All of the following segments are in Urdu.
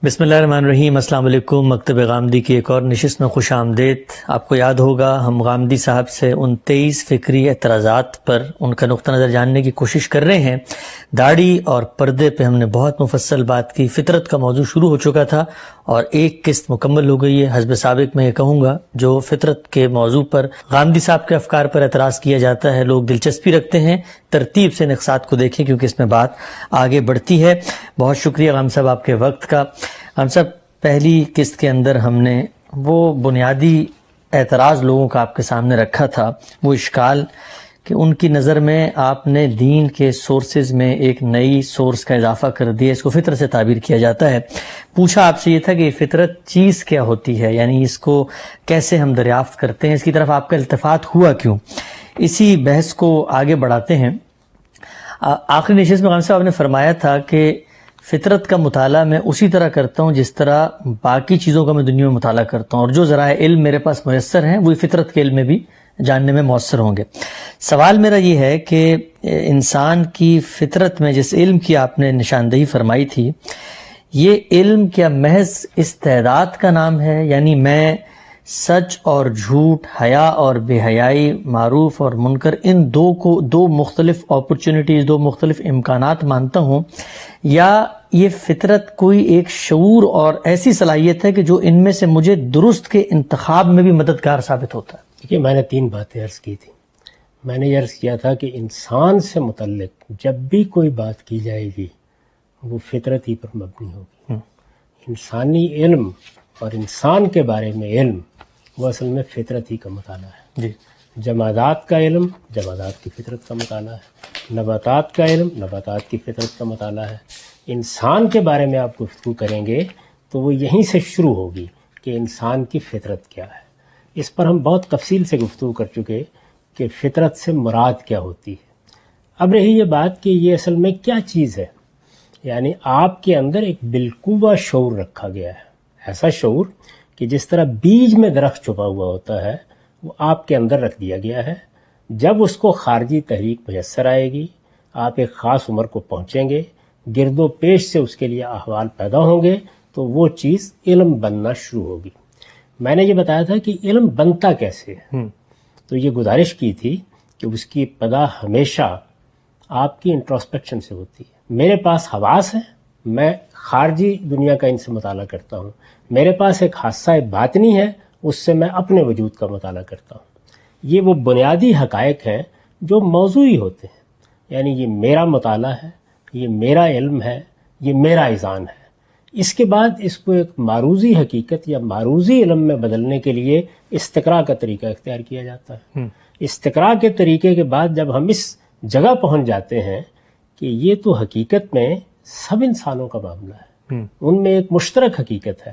بسمillahirrahmanirrahim۔ السلام علیکم۔ مکتب غامدی کی ایک اور نشست میں خوش آمدید۔ آپ کو یاد ہوگا ہم غامدی صاحب سے ان 23 فکری اعتراضات پر ان کا نقطہ نظر جاننے کی کوشش کر رہے ہیں۔ داڑھی اور پردے پہ ہم نے بہت مفصل بات کی، فطرت کا موضوع شروع ہو چکا تھا اور ایک قسط مکمل ہو گئی ہے۔ حسب سابق میں یہ کہوں گا جو فطرت کے موضوع پر غامدی صاحب کے افکار پر اعتراض کیا جاتا ہے، لوگ دلچسپی رکھتے ہیں، ترتیب سے نقصات کو دیکھیں کیونکہ اس میں بات آگے بڑھتی ہے۔ بہت شکریہ غام صاحب آپ کے وقت کا۔ ہم سب پہلی قسط کے اندر ہم نے وہ بنیادی اعتراض لوگوں کا آپ کے سامنے رکھا تھا، وہ اشکال کہ ان کی نظر میں آپ نے دین کے سورسز میں ایک نئی سورس کا اضافہ کر دیا، اس کو فطرت سے تعبیر کیا جاتا ہے۔ پوچھا آپ سے یہ تھا کہ یہ فطرت چیز کیا ہوتی ہے، یعنی اس کو کیسے ہم دریافت کرتے ہیں، اس کی طرف آپ کا التفات ہوا کیوں؟ اسی بحث کو آگے بڑھاتے ہیں۔ آخری نشست میں غام صاحب نے فرمایا تھا کہ فطرت کا مطالعہ میں اسی طرح کرتا ہوں جس طرح باقی چیزوں کا میں دنیا میں مطالعہ کرتا ہوں، اور جو ذرائع علم میرے پاس میسر ہیں وہی فطرت کے علم میں بھی جاننے میں مؤثر ہوں گے۔ سوال میرا یہ ہے کہ انسان کی فطرت میں جس علم کی آپ نے نشاندہی فرمائی تھی، یہ علم کیا محض استعداد کا نام ہے؟ یعنی میں سچ اور جھوٹ، حیا اور بے حیائی، معروف اور منکر، ان دو مختلف اپرچونٹیز، دو مختلف امکانات مانتا ہوں، یا یہ فطرت کوئی ایک شعور اور ایسی صلاحیت ہے کہ جو ان میں سے مجھے درست کے انتخاب میں بھی مددگار ثابت ہوتا ہے؟ دیکھیے، میں نے 3 باتیں عرض کی تھی۔ میں نے یہ عرض کیا تھا کہ انسان سے متعلق جب بھی کوئی بات کی جائے گی وہ فطرت ہی پر مبنی ہوگی۔ انسانی علم اور انسان کے بارے میں علم وہ اصل میں فطرت ہی کا مطالعہ ہے۔ جی، جمادات کا علم جمادات کی فطرت کا مطالعہ ہے، نباتات کا علم نباتات کی فطرت کا مطالعہ ہے۔ انسان کے بارے میں آپ گفتگو کریں گے تو وہ یہیں سے شروع ہوگی کہ انسان کی فطرت کیا ہے۔ اس پر ہم بہت تفصیل سے گفتگو کر چکے کہ فطرت سے مراد کیا ہوتی ہے۔ اب رہی یہ بات کہ یہ اصل میں کیا چیز ہے، یعنی آپ کے اندر ایک بالقوہ شعور رکھا گیا ہے، ایسا شعور کہ جس طرح بیج میں درخت چھپا ہوا ہوتا ہے وہ آپ کے اندر رکھ دیا گیا ہے۔ جب اس کو خارجی تحریک میسر آئے گی، آپ ایک خاص عمر کو پہنچیں گے، گرد و پیش سے اس کے لیے احوال پیدا ہوں گے تو وہ چیز علم بننا شروع ہوگی۔ میں نے یہ بتایا تھا کہ علم بنتا کیسے ہے، تو یہ گزارش کی تھی کہ اس کی ابتدا ہمیشہ آپ کی انٹروسپیکشن سے ہوتی ہے۔ میرے پاس حواس ہیں، میں خارجی دنیا کا ان سے مطالعہ کرتا ہوں۔ میرے پاس ایک حادثہ باطنی ہے، اس سے میں اپنے وجود کا مطالعہ کرتا ہوں۔ یہ وہ بنیادی حقائق ہیں جو موضوعی ہوتے ہیں، یعنی یہ میرا مطالعہ ہے، یہ میرا علم ہے، یہ میرا اذعان ہے۔ اس کے بعد اس کو ایک معروضی حقیقت یا معروضی علم میں بدلنے کے لیے استقراء کا طریقہ اختیار کیا جاتا ہے۔ استقراء کے طریقے کے بعد جب ہم اس جگہ پہنچ جاتے ہیں کہ یہ تو حقیقت میں سب انسانوں کا معاملہ ہے، ان میں ایک مشترک حقیقت ہے،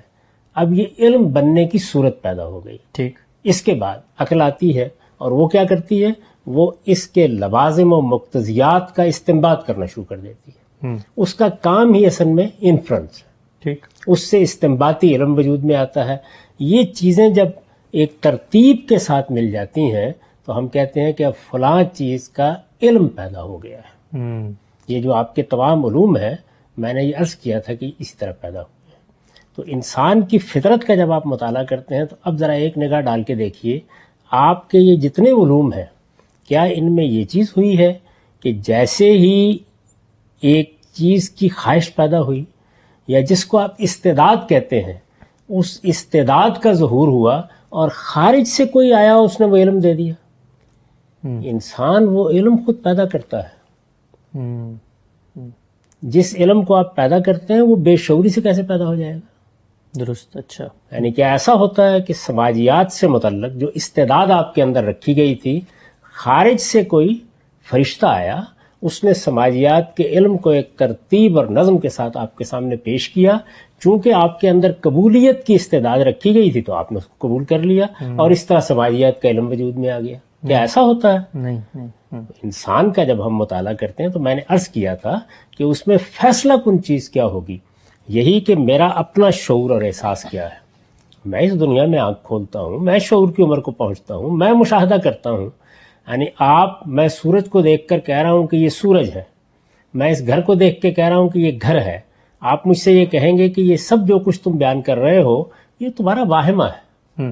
اب یہ علم بننے کی صورت پیدا ہو گئی۔ ٹھیک، اس کے بعد عقل آتی ہے اور وہ کیا کرتی ہے، وہ اس کے لوازم و مقتضیات کا استنباط کرنا شروع کر دیتی ہے۔ اس کا کام ہی اصل میں انفرنس ہے، ٹھیک، اس سے استنباطی علم وجود میں آتا ہے۔ یہ چیزیں جب ایک ترتیب کے ساتھ مل جاتی ہیں تو ہم کہتے ہیں کہ اب فلاں چیز کا علم پیدا ہو گیا ہے۔ یہ جو آپ کے تمام علوم ہیں، میں نے یہ عرض کیا تھا کہ اسی طرح پیدا ہوئے ہیں۔ تو انسان کی فطرت کا جب آپ مطالعہ کرتے ہیں تو اب ذرا ایک نگاہ ڈال کے دیکھیے، آپ کے یہ جتنے علوم ہیں کیا ان میں یہ چیز ہوئی ہے کہ جیسے ہی ایک چیز کی خواہش پیدا ہوئی یا جس کو آپ استعداد کہتے ہیں، اس استعداد کا ظہور ہوا اور خارج سے کوئی آیا اس نے وہ علم دے دیا؟ انسان وہ علم خود پیدا کرتا ہے۔ جس علم کو آپ پیدا کرتے ہیں وہ بے شعوری سے کیسے پیدا ہو جائے گا؟ درست، اچھا۔ یعنی کہ ایسا ہوتا ہے کہ سماجیات سے متعلق جو استعداد آپ کے اندر رکھی گئی تھی، خارج سے کوئی فرشتہ آیا، اس نے سماجیات کے علم کو ایک ترتیب اور نظم کے ساتھ آپ کے سامنے پیش کیا۔ چونکہ آپ کے اندر قبولیت کی استعداد رکھی گئی تھی تو آپ نے اس کو قبول کر لیا اور اس طرح سماجیات کا علم وجود میں آ گیا۔ کیا ایسا ہوتا ہے؟ نہیں۔ انسان کا جب ہم مطالعہ کرتے ہیں تو میں نے عرض کیا تھا کہ اس میں فیصلہ کن چیز کیا ہوگی، یہی کہ میرا اپنا شعور اور احساس کیا ہے، میں اس دنیا میں آنکھ کھولتا ہوں، میں شعور کی عمر کو پہنچتا ہوں، میں مشاہدہ کرتا ہوں. یعنی میں سورج کو دیکھ کر کہہ رہا ہوں کہ یہ سورج ہے، میں اس گھر کو دیکھ کے کہہ رہا ہوں کہ یہ گھر ہے. آپ مجھ سے یہ کہیں گے کہ یہ سب جو کچھ تم بیان کر رہے ہو یہ تمہارا واہمہ ہے.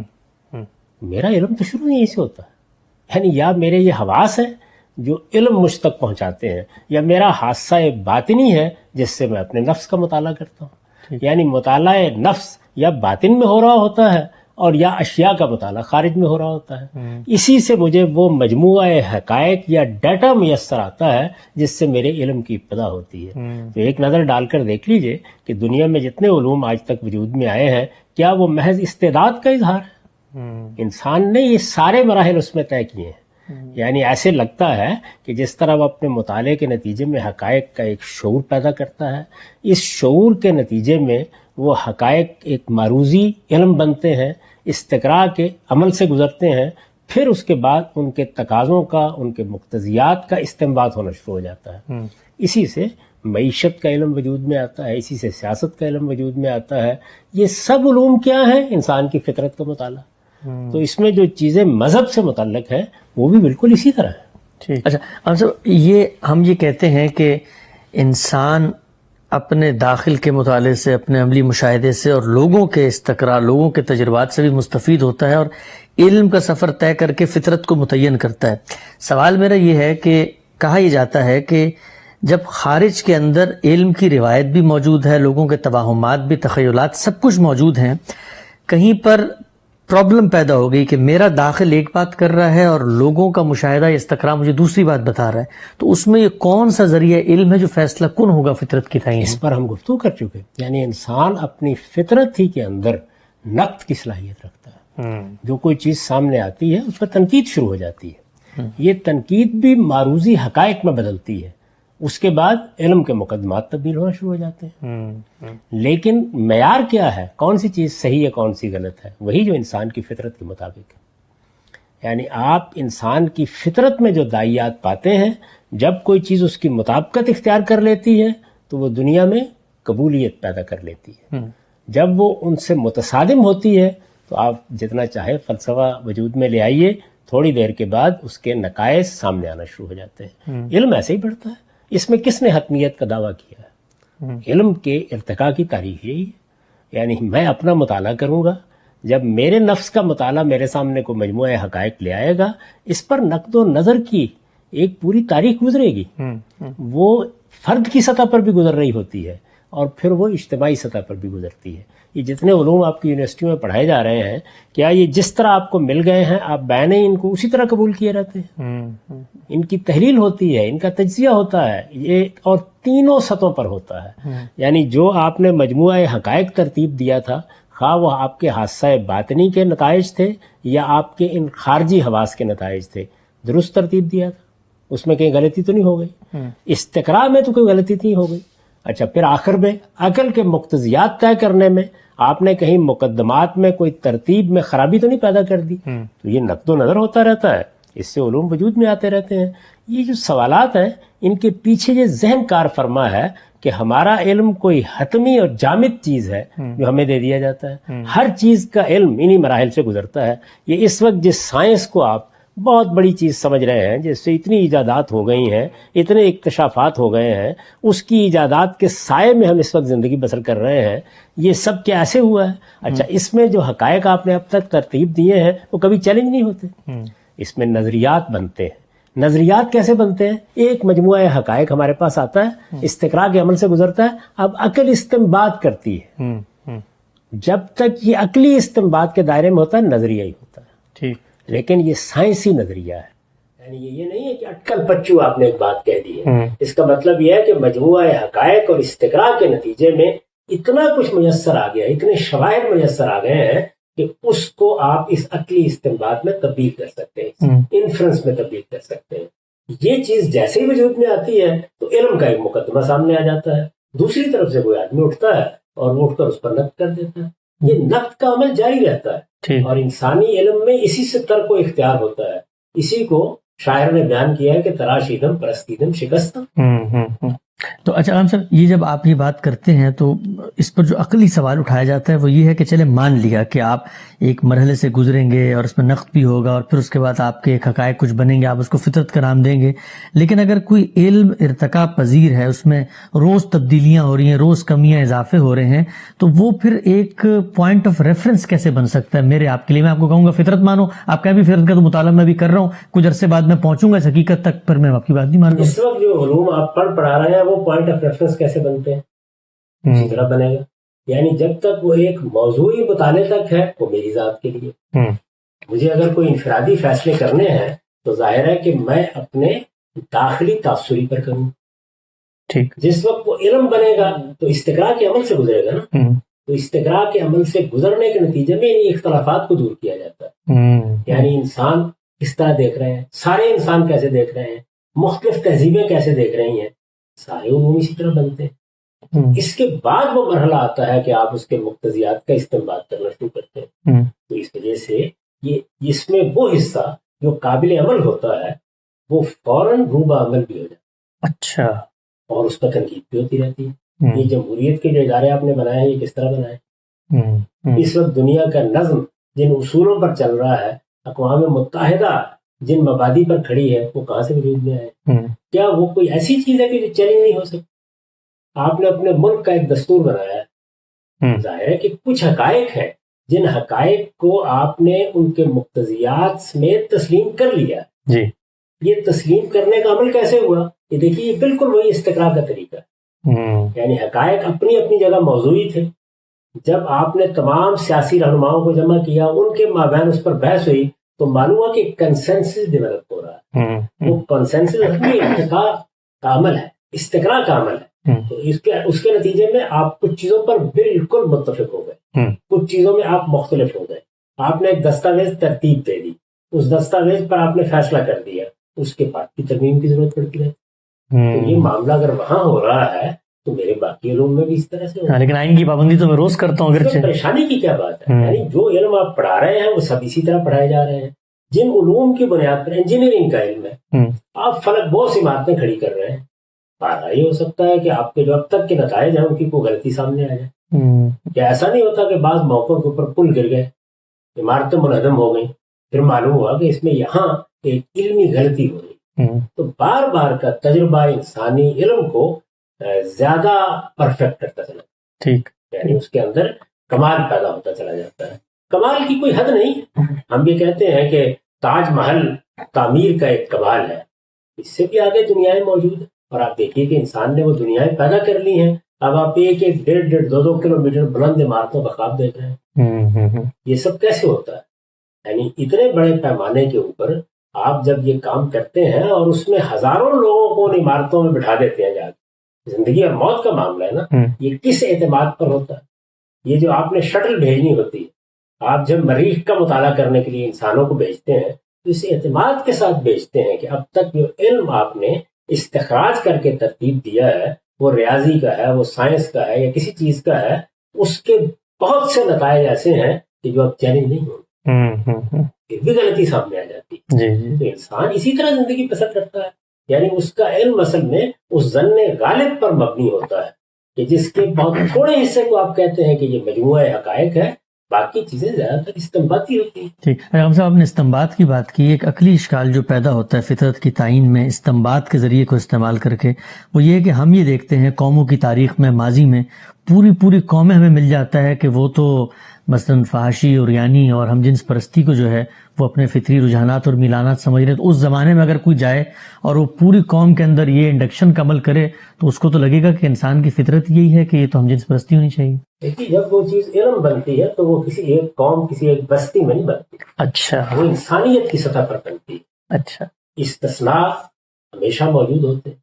میرا علم تو شروع یہیں سے ہوتا ہے. یعنی یا میرے یہ حواس ہیں جو علم مجھ تک پہنچاتے ہیں، یا میرا حادثہ باطنی ہے جس سے میں اپنے نفس کا مطالعہ کرتا ہوں. یعنی مطالعہ نفس یا باطن میں ہو رہا ہوتا ہے اور یا اشیاء کا مطالعہ خارج میں ہو رہا ہوتا ہے. اسی سے مجھے وہ مجموعہ حقائق یا ڈیٹا میسر آتا ہے جس سے میرے علم کی ابتدا ہوتی ہے. تو ایک نظر ڈال کر دیکھ لیجئے کہ دنیا میں جتنے علوم آج تک وجود میں آئے ہیں، کیا وہ محض استعداد کا اظہار ہے؟ انسان نے یہ سارے مراحل اس میں طے کیے ہیں. یعنی ایسے لگتا ہے کہ جس طرح وہ اپنے مطالعے کے نتیجے میں حقائق کا ایک شعور پیدا کرتا ہے، اس شعور کے نتیجے میں وہ حقائق ایک معروضی علم بنتے ہیں، استقراء کے عمل سے گزرتے ہیں، پھر اس کے بعد ان کے تقاضوں کا، ان کے مقتضیات کا استنباط ہونا شروع ہو جاتا ہے. اسی سے معیشت کا علم وجود میں آتا ہے، اسی سے سیاست کا علم وجود میں آتا ہے. یہ سب علوم کیا ہیں؟ انسان کی فطرت کا مطالعہ. تو اس میں جو چیزیں مذہب سے متعلق ہیں وہ بھی بالکل اسی طرح ہے. اچھا ہم یہ کہتے ہیں کہ انسان اپنے داخل کے مطالعے سے، اپنے عملی مشاہدے سے اور لوگوں کے استقراء، لوگوں کے تجربات سے بھی مستفید ہوتا ہے اور علم کا سفر طے کر کے فطرت کو متعین کرتا ہے. سوال میرا یہ ہے کہ کہا یہ جاتا ہے کہ جب خارج کے اندر علم کی روایت بھی موجود ہے، لوگوں کے توہمات بھی، تخیلات، سب کچھ موجود ہیں، کہیں پر پرابلم پیدا ہو گئی کہ میرا داخل ایک بات کر رہا ہے اور لوگوں کا مشاہدہ یا استقراء مجھے دوسری بات بتا رہا ہے، تو اس میں یہ کون سا ذریعہ علم ہے جو فیصلہ کن ہوگا فطرت کی تعین؟ اس پر ہم گفتگو کر چکے. یعنی انسان اپنی فطرت ہی کے اندر نقد کی صلاحیت رکھتا ہے. جو کوئی چیز سامنے آتی ہے اس پر تنقید شروع ہو جاتی ہے. یہ تنقید بھی معروضی حقائق میں بدلتی ہے. اس کے بعد علم کے مقدمات تبدیل ہونا شروع ہو جاتے ہیں. لیکن معیار کیا ہے؟ کون سی چیز صحیح ہے، کون سی غلط ہے؟ وہی جو انسان کی فطرت کے مطابق ہے. یعنی آپ انسان کی فطرت میں جو داعیات پاتے ہیں، جب کوئی چیز اس کی مطابقت اختیار کر لیتی ہے تو وہ دنیا میں قبولیت پیدا کر لیتی ہے. جب وہ ان سے متصادم ہوتی ہے تو آپ جتنا چاہے فلسفہ وجود میں لے آئیے، تھوڑی دیر کے بعد اس کے نقائص سامنے آنا شروع ہو جاتے ہیں. علم ایسے ہی بڑھتا ہے. اس میں کس نے حتمیت کا دعویٰ کیا ہے؟ علم کے ارتقاء کی تاریخ یہی ہے. یعنی میں اپنا مطالعہ کروں گا، جب میرے نفس کا مطالعہ میرے سامنے کو مجموعہ حقائق لے آئے گا، اس پر نقد و نظر کی ایک پوری تاریخ گزرے گی. وہ فرد کی سطح پر بھی گزر رہی ہوتی ہے اور پھر وہ اجتماعی سطح پر بھی گزرتی ہے. یہ جتنے علوم آپ کی یونیورسٹیوں میں پڑھائے جا رہے ہیں، کیا یہ جس طرح آپ کو مل گئے ہیں آپ بین ان کو اسی طرح قبول کیے رہتے ہیں؟ ان کی تحلیل ہوتی ہے، ان کا تجزیہ ہوتا ہے، یہ اور تینوں سطحوں پر ہوتا ہے. یعنی جو آپ نے مجموعہ حقائق ترتیب دیا تھا، خواہ وہ آپ کے حادثہ باطنی کے نتائج تھے یا آپ کے ان خارجی حواس کے نتائج تھے، درست ترتیب دیا تھا، اس میں کہیں غلطی تو نہیں ہو گئی؟ استقراء میں تو کوئی غلطی نہیں ہو گئی. اچھا، پھر آخر میں عقل کے مقتضیات طے کرنے میں آپ نے کہیں مقدمات میں کوئی ترتیب میں خرابی تو نہیں پیدا کر دی؟ تو یہ نقد و نظر ہوتا رہتا ہے، اس سے علوم وجود میں آتے رہتے ہیں. یہ جو سوالات ہیں ان کے پیچھے یہ ذہن کار فرما ہے کہ ہمارا علم کوئی حتمی اور جامد چیز ہے جو ہمیں دے دیا جاتا ہے. ہر چیز کا علم انہی مراحل سے گزرتا ہے. یہ اس وقت جس سائنس کو آپ بہت بڑی چیز سمجھ رہے ہیں، جس سے اتنی ایجادات ہو گئی ہیں، اتنے اکتشافات ہو گئے ہیں، اس کی ایجادات کے سائے میں ہم اس وقت زندگی بسر کر رہے ہیں. یہ سب کیا ایسے ہوا ہے؟ اچھا، اس میں جو حقائق آپ نے اب تک ترتیب دیے ہیں وہ کبھی چیلنج نہیں ہوتے. اس میں نظریات بنتے ہیں. نظریات کیسے بنتے ہیں؟ ایک مجموعہ حقائق ہمارے پاس آتا ہے، استقراء کے عمل سے گزرتا ہے، اب عقل استنباط کرتی ہے. جب تک یہ عقلی استنباط کے دائرے میں ہوتا ہے نظریہ ہی ہوتا ہے. ٹھیک، لیکن یہ سائنسی نظریہ ہے. یعنی یہ نہیں ہے کہ اٹکل پچو آپ نے ایک بات کہہ دی ہے. اس کا مطلب یہ ہے کہ مجموعہ حقائق اور استقراء کے نتیجے میں اتنا کچھ میسر آ گیا، اتنے شواہد میسر آ گئے ہیں کہ اس کو آپ اس عقلی استنباط میں تبدیل کر سکتے ہیں، انفرنس میں تبدیل کر سکتے ہیں. یہ چیز جیسے ہی وجود میں آتی ہے تو علم کا ایک مقدمہ سامنے آ جاتا ہے. دوسری طرف سے کوئی آدمی اٹھتا ہے اور وہ اٹھ کر اس پر نقد کر دیتا ہے. یہ نقد کا عمل جاری رہتا ہے اور انسانی علم میں اسی سے ترک و اختیار ہوتا ہے. اسی کو شاعر نے بیان کیا ہے کہ تراش ایدم پرستیدم شکستم. تو اچھا ہم صاحب، یہ جب آپ یہ بات کرتے ہیں تو اس پر جو عقلی سوال اٹھایا جاتا ہے وہ یہ ہے کہ چلے مان لیا کہ آپ ایک مرحلے سے گزریں گے اور اس میں نقد بھی ہوگا اور پھر اس کے بعد آپ کے ایک حقائق کچھ بنیں گے، آپ اس کو فطرت کا نام دیں گے، لیکن اگر کوئی علم ارتقا پذیر ہے، اس میں روز تبدیلیاں ہو رہی ہیں، روز کمیاں اضافے ہو رہے ہیں، تو وہ پھر ایک پوائنٹ آف ریفرنس کیسے بن سکتا ہے میرے آپ کے لیے؟ میں آپ کو کہوں گا فطرت مانو، آپ کہیں بھی فطرت کا تو مطالعہ میں بھی کر رہا ہوں، کچھ عرصے بعد میں پہنچوں گا اس حقیقت تک، پر میں آپ کی بات نہیں مان رہا اس وقت جو علوم آپ پڑھا رہے ہیں وہ پوائنٹ آف ریفرنس کیسے بنتے ہیں؟ اسی طرح بنے گا. یعنی جب تک وہ ایک موضوعی مطالعے تک ہے وہ میری ذات کے لیے. مجھے اگر کوئی انفرادی فیصلے کرنے ہیں تو ظاہر ہے کہ میں اپنے داخلی تاثری پر کروں. ٹھیک. جس وقت وہ علم بنے گا تو استقراء کے عمل سے گزرے گا نا. تو استقراء کے عمل سے گزرنے کے نتیجے میں ان اختلافات کو دور کیا جاتا ہے. یعنی انسان کس طرح دیکھ رہے ہیں، سارے انسان کیسے دیکھ رہے ہیں، مختلف تہذیبیں کیسے دیکھ رہی ہیں، سارے علوم اسی طرح بنتے ہیں. اس کے بعد وہ مرحلہ آتا ہے کہ آپ اس کے مقتضیات کا استنباط کرنا شروع کرتے ہیں. تو اس وجہ سے یہ اس میں وہ حصہ جو قابل عمل ہوتا ہے وہ فوراً روبہ عمل بھی ہو جاتا ہے. اچھا. اور اس پر تنقید بھی ہوتی رہتی ہے. یہ جمہوریت کے جو ادارے آپ نے بنائے ہیں یہ کس طرح بنائے؟ اس وقت دنیا کا نظم جن اصولوں پر چل رہا ہے، اقوام متحدہ جن مبادی پر کھڑی ہے، وہ کہاں سے وجود میں آئے؟ کیا وہ کوئی ایسی چیز ہے کہ جو چیلنج نہیں ہو سکتی؟ آپ نے اپنے ملک کا ایک دستور بنایا ہے، ظاہر ہے کہ کچھ حقائق ہیں جن حقائق کو آپ نے ان کے مقتضیات سمیت تسلیم کر لیا. جی. یہ تسلیم کرنے کا عمل کیسے ہوا؟ یہ دیکھیے یہ بالکل وہی استقراء کا طریقہ ہے. یعنی حقائق اپنی اپنی جگہ موضوعی تھے. جب آپ نے تمام سیاسی رہنماؤں کو جمع کیا، ان کے مابین اس پر بحث ہوئی، تو معلوم ہوا کہ کنسنسس ڈیولپ ہو رہا ہے. وہ کنسنسس اپنی ارتقاء کا عمل ہے، استقراء کا عمل ہے. تو اس کے نتیجے میں آپ کچھ چیزوں پر بالکل متفق ہو گئے، کچھ چیزوں میں آپ مختلف ہو گئے. آپ نے ایک دستاویز ترتیب دے دی، اس دستاویز پر آپ نے فیصلہ کر دیا، اس کے بعد کی ترمیم کی ضرورت پڑتی ہے. تو یہ معاملہ اگر وہاں ہو رہا ہے تو میرے باقی علوم میں بھی اس طرح سے. لیکن آئین کی پابندی تو میں روز کرتا ہوں. اگرچہ پریشانی کی کیا بات ہے؟ یعنی جو علم آپ پڑھا رہے ہیں وہ سب اسی طرح پڑھائے جا رہے ہیں. جن علوم کی بنیاد پر انجینئرنگ کا علم ہے، آپ فلک بہت سی عمارتیں کھڑی کر رہے ہیں. یہ ہو سکتا ہے کہ آپ کے جو اب تک کے نتائج ہیں ان کی کوئی غلطی سامنے آ جائے. کیا ایسا نہیں ہوتا کہ بعض موقعوں کے اوپر پل گر گئے، عمارتیں منہدم ہو گئیں، پھر معلوم ہوا کہ اس میں یہاں ایک علمی غلطی ہو رہی؟ تو بار بار کا تجربہ انسانی علم کو زیادہ پرفیکٹ کرتا چلا. ٹھیک. یعنی اس کے اندر کمال پیدا ہوتا چلا جاتا ہے. کمال کی کوئی حد نہیں. ہم یہ کہتے ہیں کہ تاج محل تعمیر کا ایک کمال ہے، اس سے بھی آگے دنیایں موجود ہیں. اور آپ دیکھیے کہ انسان نے وہ دنیایں پیدا کر لی ہیں. اب آپ ایک 1.5-2 کلومیٹر بلند عمارتوں کا خواب دیکھ رہے ہیں. یہ سب کیسے ہوتا ہے؟ یعنی اتنے بڑے پیمانے کے اوپر آپ جب یہ کام کرتے ہیں اور اس میں ہزاروں لوگوں کو ان عمارتوں میں بٹھا دیتے ہیں، جا کے زندگی اور موت کا معاملہ ہے نا. یہ کس اعتماد پر ہوتا ہے؟ یہ جو آپ نے شٹل بھیجنی ہوتی ہے، آپ جب مریخ کا مطالعہ کرنے کے لیے انسانوں کو بھیجتے ہیں تو اس اعتماد کے ساتھ بھیجتے ہیں کہ اب تک جو علم آپ نے استخراج کر کے ترتیب دیا ہے وہ ریاضی کا ہے، وہ سائنس کا ہے، یا کسی چیز کا ہے، اس کے بہت سے نتائج ایسے ہیں کہ جو اب چیلنج نہیں ہوں، پھر بھی غلطی سامنے آ جاتی. تو انسان اسی طرح زندگی بسر کرتا ہے. یعنی اس کا علم اصل میں اس ظن غالب پر مبنی ہوتا ہے کہ جس کے بہت تھوڑے حصے کو آپ کہتے ہیں کہ یہ مجموعہ حقائق ہے، باقی چیزیں زیادہ تر استنباطی ہوتی ہیں. ٹھیک. ہم صاحب نے استنباط کی بات کی. ایک عقلی اشکال جو پیدا ہوتا ہے فطرت کی تعین میں استنباط کے ذریعے کو استعمال کر کے، وہ یہ ہے کہ ہم یہ دیکھتے ہیں قوموں کی تاریخ میں، ماضی میں پوری قومیں ہمیں مل جاتا ہے کہ وہ تو مثلا فحاشی اور یعنی اور ہم جنس پرستی کو جو ہے وہ اپنے فطری رجحانات اور میلانات سمجھ رہے ہیں. تو اس زمانے میں اگر کوئی جائے اور وہ پوری قوم کے اندر یہ انڈکشن کا عمل کرے تو اس کو تو لگے گا کہ انسان کی فطرت یہی ہے کہ یہ تو ہم جنس پرستی ہونی چاہیے. دیکھیے جب وہ چیز علم بنتی ہے تو وہ کسی ایک قوم، کسی ایک بستی میں نہیں بنتی. اچھا. وہ انسانیت کی سطح پر بنتی ہے. اچھا. استثناء ہمیشہ موجود ہوتے ہیں،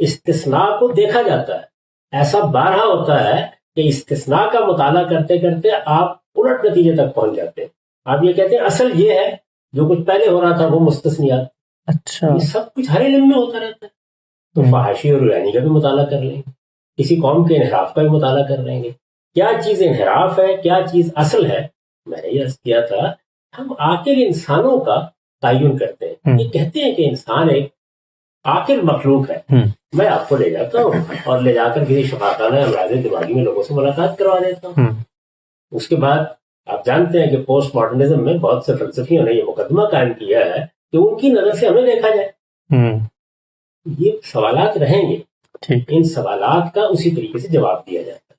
استثناء کو دیکھا جاتا ہے. ایسا بارہا ہوتا ہے کہ استثناء کا مطالعہ کرتے کرتے آپ الٹ نتیجے تک پہنچ جاتے ہیں. آپ یہ کہتے ہیں اصل یہ ہے، جو کچھ پہلے ہو رہا تھا وہ مستثنیات. اچھا. یہ سب کچھ ہر علم میں ہوتا رہتا ہے. تو فحاشی اور یعنی کا بھی مطالعہ کر لیں گے، کسی قوم کے انحراف کا بھی مطالعہ کر لیں گے. کیا چیز انحراف ہے، کیا چیز اصل ہے؟ میں نے یہ کیا تھا، ہم آخر انسانوں کا تعین کرتے ہیں. یہ کہتے ہیں کہ انسان ایک عاقل مخلوق ہے، میں آپ کو لے جاتا ہوں اور لے جا کر کسی شفاخانہ امراض دماغی میں لوگوں سے ملاقات کروا دیتا ہوں. اس کے بعد آپ جانتے ہیں کہ پوسٹ ماڈرنزم میں بہت سے فلسفیوں نے یہ مقدمہ قائم کیا ہے کہ ان کی نظر سے ہمیں دیکھا جائے. یہ سوالات رہیں گے، ان سوالات کا اسی طریقے سے جواب دیا جاتا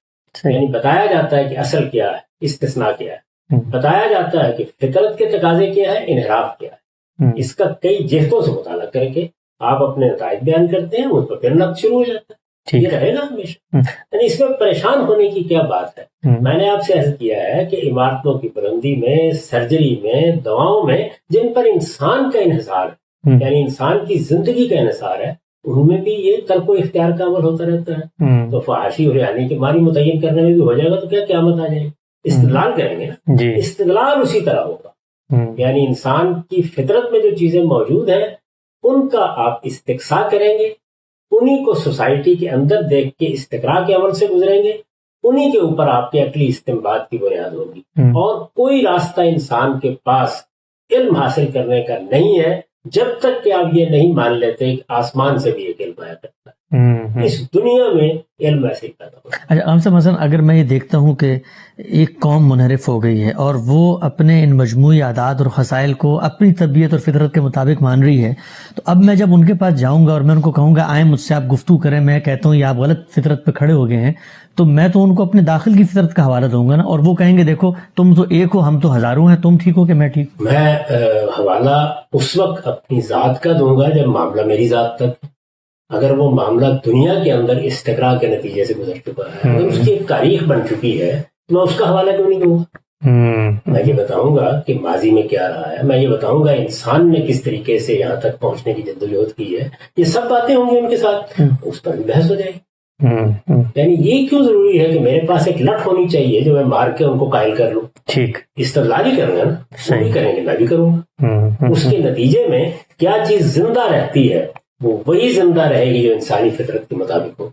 ہے. یعنی بتایا جاتا ہے کہ اصل کیا ہے، استثناء کیا ہے، بتایا جاتا ہے کہ فطرت کے تقاضے کیا ہے، انحراف کیا ہے. اس کا کئی جہتوں سے مطالعہ کر کے آپ اپنے نتائج بیان کرتے ہیں، اس پر پھر نقد شروع ہو جاتا ہے. یہ رہے گا ہمیشہ. یعنی اس میں پریشان ہونے کی کیا بات ہے؟ میں نے آپ سے عرض کیا ہے کہ عمارتوں کی بلندی میں، سرجری میں، دواؤں میں جن پر انسان کا انحصار ہے، یعنی انسان کی زندگی کا انحصار ہے، ان میں بھی یہ ترک و اختیار کا عمل ہوتا رہتا ہے. تو فحاشی اور ریحانی کی ماری متعین کرنے میں بھی ہو جائے گا تو کیا قیامت آ جائے گی. استدلال کریں گے نا، استدلال اسی طرح ہوگا. یعنی انسان کی فطرت میں جو چیزیں موجود ہیں ان کا آپ استقصاء کریں گے، انہی کو سوسائٹی کے اندر دیکھ کے استقراء کے عمل سے گزریں گے، انہی کے اوپر آپ کے عقلی استنباط کی بنیاد ہوگی. اور کوئی راستہ انسان کے پاس علم حاصل کرنے کا نہیں ہے جب تک کہ آپ یہ نہیں مان لیتے کہ آسمان سے بھی ایک علم آیا کرتا ہے. اس دنیا میں علم ایسے ہی پیدا ہوتا ہے. اچھا، عام سے مثلا اگر میں یہ دیکھتا ہوں کہ ایک قوم منحرف ہو گئی ہے اور وہ اپنے ان مجموعی عادات اور خصائل کو اپنی طبیعت اور فطرت کے مطابق مان رہی ہے، تو اب میں جب ان کے پاس جاؤں گا اور میں ان کو کہوں گا آئیں مجھ سے آپ گفتگو کریں، میں کہتا ہوں یہ آپ غلط فطرت پہ کھڑے ہو گئے ہیں، تو میں تو ان کو اپنے داخل کی فطرت کا حوالہ دوں گا نا، اور وہ کہیں گے دیکھو تم تو ایک ہو، ہم تو ہزاروں ہیں، تم ٹھیک ہو کہ میں ٹھیک ہوں. میں حوالہ اس وقت اپنی ذات کا دوں گا جب معاملہ میری ذات تک، اگر وہ معاملہ دنیا کے اندر استقراء کے نتیجے سے گزر چکا ہے، اگر اس کی ایک تاریخ بن چکی ہے، تو میں اس کا حوالہ کیوں نہیں دوں گا. میں یہ بتاؤں گا کہ ماضی میں کیا رہا ہے، میں یہ بتاؤں گا انسان نے کس طریقے سے یہاں تک پہنچنے کی جدوجہد کی ہے. یہ سب باتیں ہوں گی ان کے ساتھ، اس پر بھی بحث ہو جائے گی. یعنی یہ کیوں ضروری ہے کہ میرے پاس ایک لٹ ہونی چاہیے جو میں مار کے ان کو قائل کر لوں. ٹھیک، استدلال ہی کروں گا نا، وہ بھی کریں گے، میں بھی کروں گا. اس کے نتیجے میں کیا چیز زندہ رہتی ہے، وہ وہی زندہ رہے گی جو انسانی فطرت کے مطابق ہو.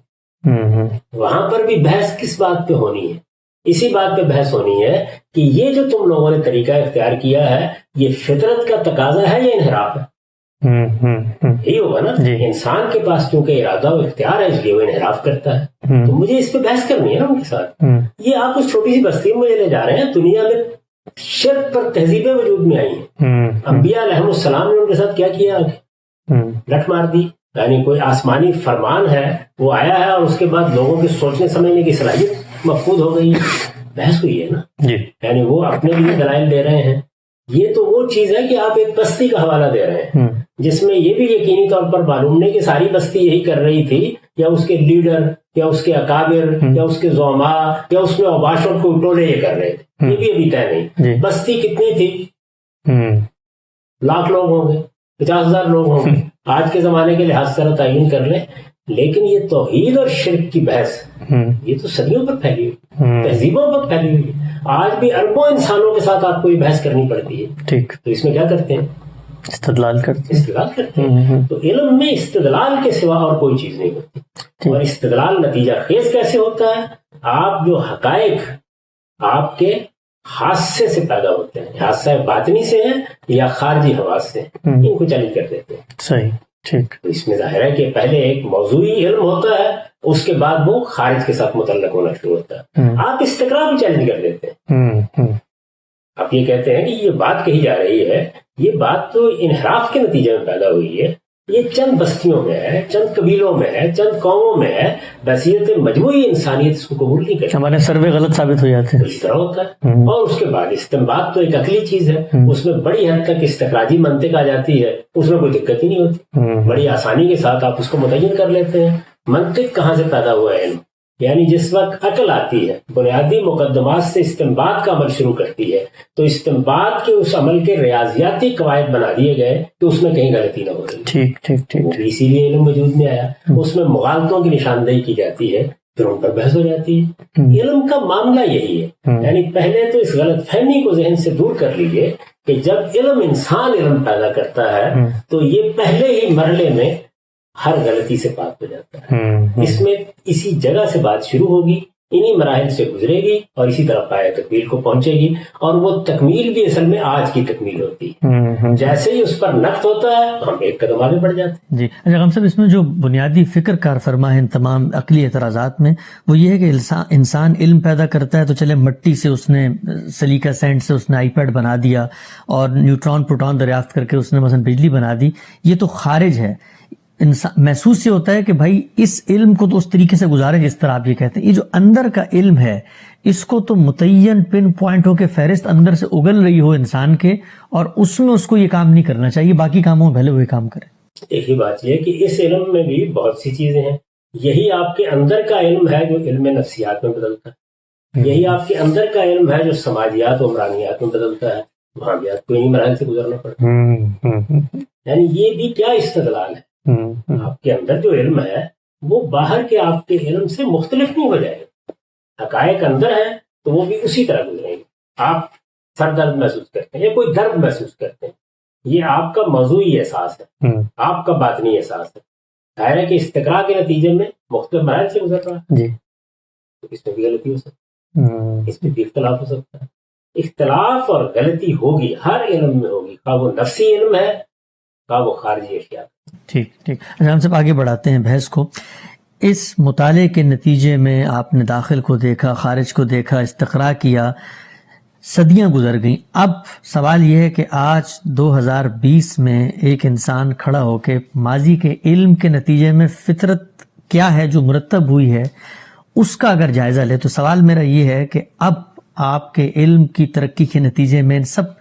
وہاں پر بھی بحث کس بات پہ ہونی ہے؟ اسی بات پہ بحث ہونی ہے کہ یہ جو تم لوگوں نے طریقہ اختیار کیا ہے یہ فطرت کا تقاضا ہے یا انحراف ہے. یہی ہوگا نا. انسان کے پاس کیونکہ ارادہ و اختیار ہے اس لیے وہ انحراف کرتا ہے. تو مجھے اس پہ بحث کرنی ہے نا ان کے ساتھ. یہ آپ اس چھوٹی سی بستی میں مجھے لے جا رہے ہیں، دنیا میں شرک پر تہذیبیں وجود میں آئی ہیں. انبیاء علیہ السلام نے ان کے ساتھ کیا کیا؟ لٹ مار دی. یعنی کوئی آسمانی فرمان ہے وہ آیا ہے اور اس کے بعد لوگوں کے سوچنے سمجھنے کی صلاحیت مفقود ہو گئی. بحث ہوئی ہے نا. یعنی وہ اپنے لیے دلائل دے رہے ہیں. یہ تو وہ چیز ہے کہ آپ ایک بستی کا حوالہ دے رہے ہیں جس میں یہ بھی یقینی طور پر معلوم نہیں کہ ساری بستی یہی کر رہی تھی، یا اس کے لیڈر یا اس کے اکابر یا اس کے زعماء یا اس میں اوباشوں کو ٹولے یہ کر رہے تھے. یہ بھی ابھی طے نہیں. بستی کتنی تھی؟ لاکھ لوگ ہوں گے، 50,000 لوگ ہوں گے. آج کے زمانے کے لحاظ سے تعین کر لیں. لیکن یہ توحید اور شرک کی بحث یہ تو صدیوں پر پھیلی ہوئی، تہذیبوں پر پھیلی ہوئی. آج بھی اربوں انسانوں کے ساتھ آپ کو یہ بحث کرنی پڑتی ہے. ٹھیک. تو اس میں کیا کرتے ہیں؟ استدلال کرتے ہیں. تو علم میں استدلال کے سوا اور کوئی چیز نہیں ہوتی. اور استدلال نتیجہ خیز کیسے ہوتا ہے؟ آپ جو حقائق آپ کے حادثے سے پیدا ہوتے ہیں، حادثہ باطنی سے ہیں یا خارجی حواس سے، ان کو چیلنج کر دیتے ہیں. صحیح. ٹھیک. تو اس میں ظاہر ہے کہ پہلے ایک موضوعی علم ہوتا ہے، اس کے بعد وہ خارج کے ساتھ متعلق ہونا شروع ہوتا ہے. آپ استقرار بھی چیلنج کر دیتے ہیں. آپ یہ کہتے ہیں کہ یہ بات کہی جا رہی ہے، یہ بات تو انحراف کے نتیجے میں پیدا ہوئی ہے، یہ چند بستیوں میں ہے، چند قبیلوں میں ہے، چند قوموں میں ہے، بحثیت مجموعی انسانیت اس کو قبول نہیں کرتی. ہمارے سروے غلط ثابت ہو جاتے ہیں. اس طرح ہوتا ہے. اور اس کے بعد استنباط تو ایک عقلی چیز ہے، اس میں بڑی حد تک استخراجی منطق آ جاتی ہے، اس میں کوئی دقت ہی نہیں ہوتی. بڑی آسانی کے ساتھ آپ اس کو متعین کر لیتے ہیں. منطق کہاں سے پیدا ہوا ہے؟ علم. یعنی جس وقت عقل آتی ہے، بنیادی مقدمات سے استنباط کا عمل شروع کرتی ہے، تو استنباط کے اس عمل کے ریاضیاتی قواعد بنا دیے گئے کہ اس میں کہیں غلطی نہ ہو رہی. ٹھیک. اسی لیے علم وجود میں آیا. اس میں مغالطوں کی نشاندہی کی جاتی ہے، پھر ان پر بحث ہو جاتی ہے. علم کا معاملہ یہی ہے. یعنی پہلے تو اس غلط فہمی کو ذہن سے دور کر لیجیے کہ جب انسان علم پیدا کرتا ہے تو یہ پہلے ہی مرحلے میں ہر غلطی سے پاک ہو جاتا ہے. اس میں اسی جگہ سے بات شروع ہوگی انہی مراحل سے گزرے گی اور اسی طرح پائے تکمیل کو پہنچے گی، اور وہ تکمیل بھی اصل میں آج کی تکمیل ہوتی ہے۔ جیسے ہی اس پر نقد ہوتا ہے ہم ایک قدم آگے بڑھ جاتے ہیں۔ جی اچھا غم صاحب، اس میں جو بنیادی فکر کار فرما ہے ان تمام عقلی اعتراضات میں، وہ یہ ہے کہ انسان علم پیدا کرتا ہے تو چلے مٹی سے اس نے سلیکا سینڈ سے اس نے آئی پیڈ بنا دیا اور نیوٹران پروٹون دریافت کر کے اس نے مثلا بجلی بنا دی، یہ تو خارج ہے۔ انسان محسوس یہ ہوتا ہے کہ بھائی اس علم کو تو اس طریقے سے گزارے جس طرح آپ یہ کہتے ہیں، یہ جو اندر کا علم ہے اس کو تو متعین پن پوائنٹ ہو کے فہرست اندر سے اگل رہی ہو انسان کے، اور اس میں اس کو یہ کام نہیں کرنا چاہیے، باقی کاموں میں پہلے وہی کام کرے۔ ایک ہی بات یہ ہے کہ اس علم میں بھی بہت سی چیزیں ہیں، یہی آپ کے اندر کا علم ہے جو علم نفسیات میں بدلتا ہے، یہی آپ کے اندر کا علم ہے جو سماجیات و عمرانیات میں بدلتا ہے، وہاں بھی آپ کو انہی مراحل سے گزرنا پڑتا ہے۔ یعنی یہ بھی کیا استدلال ہے، آپ کے اندر جو علم ہے وہ باہر کے آپ کے علم سے مختلف نہیں ہو جائے گا، حقائق اندر ہے تو وہ بھی اسی طرح گزریں گے۔ آپ سر درد محسوس کرتے ہیں یا کوئی درد محسوس کرتے ہیں، یہ آپ کا موضوعی احساس ہے، آپ کا باطنی احساس ہے، ظاہر ہے کہ استقراء کے نتیجے میں مختلف مراحل سے گزر رہا ہے، تو اس میں بھی غلطی ہو سکتی ہے، اس میں بھی اختلاف ہو سکتا ہے۔ اختلاف اور غلطی ہوگی، ہر علم میں ہوگی، خواہ وہ نفسی علم ہے خواہ وہ خارجی اشیاء۔ ٹھیک اچھا ہم سب آگے بڑھاتے ہیں بحث کو۔ اس مطالعے کے نتیجے میں آپ نے داخل کو دیکھا، خارج کو دیکھا، استقراء کیا، صدیاں گزر گئیں۔ اب سوال یہ ہے کہ آج 2020 میں ایک انسان کھڑا ہو کے ماضی کے علم کے نتیجے میں فطرت کیا ہے جو مرتب ہوئی ہے اس کا اگر جائزہ لے، تو سوال میرا یہ ہے کہ اب آپ کے علم کی ترقی کے نتیجے میں، سب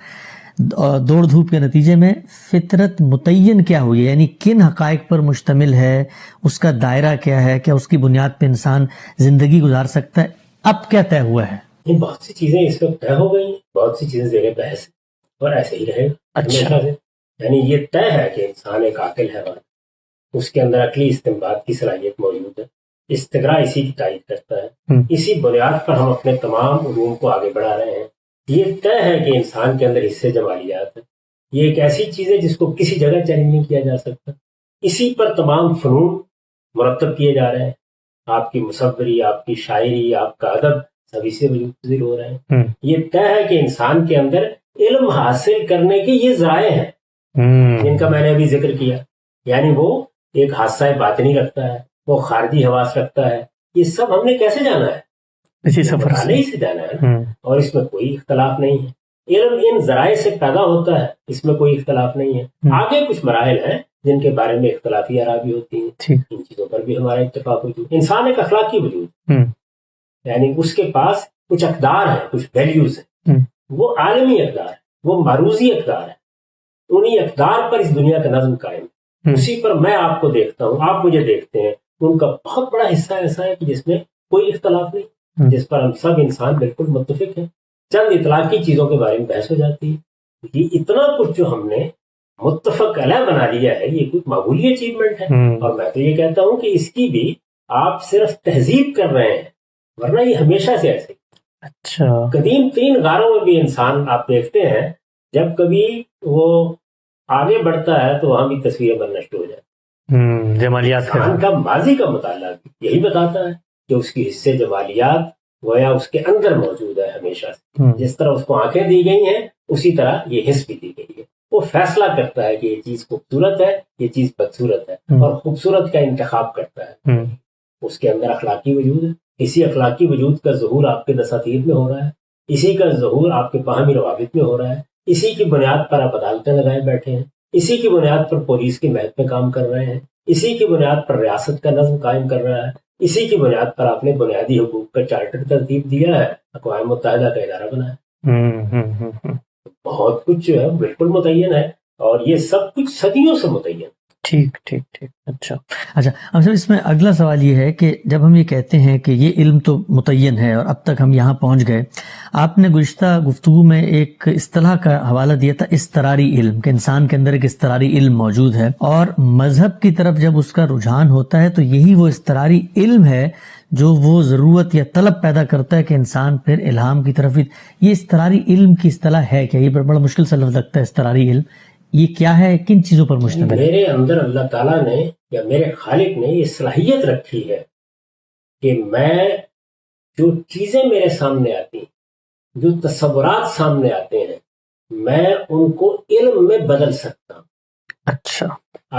دوڑ دھوپ کے نتیجے میں فطرت متعین کیا ہوئی ہے، یعنی کن حقائق پر مشتمل ہے، اس کا دائرہ کیا ہے، کیا اس کی بنیاد پہ انسان زندگی گزار سکتا ہے، اب کیا طے ہوا ہے؟ بہت سی چیزیں اس وقت طے ہو گئی ہیں، بہت سی چیزیں زیر بحث ہیں اور ایسے ہی رہے گا ہمیشہ سے۔ یعنی یہ طے ہے کہ انسان ایک عاقل حیوان، اس کے اندر عقلی استنباط کی صلاحیت موجود ہے، استقراء اسی کی تائید کرتا ہے، اسی بنیاد پر ہم اپنے تمام علوم کو آگے بڑھا رہے ہیں۔ یہ طے ہے کہ انسان کے اندر حصے جمالیات ہے، یہ ایک ایسی چیز ہے جس کو کسی جگہ چیلنج نہیں کیا جا سکتا، اسی پر تمام فنون مرتب کیے جا رہے ہیں، آپ کی مصوری، آپ کی شاعری، آپ کا ادب سبھی سے وجود پذیر ہو رہے ہیں۔ یہ طے ہے کہ انسان کے اندر علم حاصل کرنے کے یہ ذرائع ہیں جن کا میں نے ابھی ذکر کیا، یعنی وہ ایک حادثہ باطنی رکھتا ہے، وہ خارجی حواس رکھتا ہے، یہ سب ہم نے کیسے جانا ہے؟ اسی سفر سے جانا ہے، اور اس میں کوئی اختلاف نہیں ہے۔ علم ان ذرائع سے پیدا ہوتا ہے، اس میں کوئی اختلاف نہیں ہے۔ آگے کچھ مراحل ہیں جن کے بارے میں اختلافی آراء بھی ہوتی ہیں، ان چیزوں پر بھی ہمارا اتفاق ہوتی ہے۔ انسان ایک اخلاقی وجود، یعنی اس کے پاس کچھ اقدار ہیں، کچھ ویلیوز ہیں، وہ عالمی اقدار ہیں، وہ معروضی اقدار ہیں، انہی اقدار پر اس دنیا کا نظم قائم ہے، اسی پر میں آپ کو دیکھتا ہوں، آپ مجھے دیکھتے ہیں، ان کا بہت بڑا حصہ ایسا ہے کہ جس میں کوئی اختلاف نہیں، جس پر ہم سب انسان بالکل متفق ہیں۔ چند اطلاقی چیزوں کے بارے میں بحث ہو جاتی ہے، یہ اتنا کچھ جو ہم نے متفق علیہ بنا لیا ہے، یہ کوئی معمولی اچیومنٹ ہے، اور میں تو یہ کہتا ہوں کہ اس کی بھی آپ صرف تہذیب کر رہے ہیں، ورنہ یہ ہمیشہ سے ایسے۔ اچھا، قدیم ترین غاروں میں بھی انسان آپ دیکھتے ہیں جب کبھی وہ آگے بڑھتا ہے تو وہاں بھی تصویریں بننا شروع ہو جاتی، جمالیات کا ماضی کا مطالعہ یہی بتاتا ہے کہ اس کی حصے جمالیات گویا اس کے اندر موجود ہے ہمیشہ سے، جس طرح اس کو آنکھیں دی گئی ہیں اسی طرح یہ حس بھی دی گئی ہے، وہ فیصلہ کرتا ہے کہ یہ چیز خوبصورت ہے، یہ چیز بدصورت ہے، اور خوبصورت کا انتخاب کرتا ہے، اس کے اندر اخلاقی وجود ہے، اسی اخلاقی وجود کا ظہور آپ کے دساتیر میں ہو رہا ہے، اسی کا ظہور آپ کے باہمی روابط میں ہو رہا ہے، اسی کی بنیاد پر آپ عدالتیں لگائے بیٹھے ہیں، اسی کی بنیاد پر پولیس کے محکمے کام کر رہے ہیں، اسی کی بنیاد پر ریاست کا نظم قائم کر رہا ہے، اسی کی بنیاد پر آپ نے بنیادی حقوق کا چارٹر ترتیب دیا ہے، اقوام متحدہ کا ادارہ بنایا، بہت کچھ جو ہے بالکل متعین ہے، اور یہ سب کچھ صدیوں سے متعین۔ ٹھیک، اچھا اب سر اس میں اگلا سوال یہ ہے کہ جب ہم یہ کہتے ہیں کہ یہ علم تو متعین ہے اور اب تک ہم یہاں پہنچ گئے، آپ نے گزشتہ گفتگو میں ایک اصطلاح کا حوالہ دیا تھا، اضطراری علم، کہ انسان کے اندر ایک اضطراری علم موجود ہے، اور مذہب کی طرف جب اس کا رجحان ہوتا ہے تو یہی وہ اضطراری علم ہے جو وہ ضرورت یا طلب پیدا کرتا ہے کہ انسان پھر الہام کی طرف۔ یہ اضطراری علم کی اصطلاح ہے کیا؟ یہ بڑا مشکل سا لفظ لگتا ہے، اضطراری علم یہ کیا ہے، کن چیزوں پر مشتمل ہے؟ میرے اندر اللہ تعالیٰ نے یا میرے خالق نے یہ صلاحیت رکھی ہے کہ میں جو چیزیں میرے سامنے آتی ہیں، جو تصورات سامنے آتے ہیں، میں ان کو علم میں بدل سکتا ہوں۔ اچھا،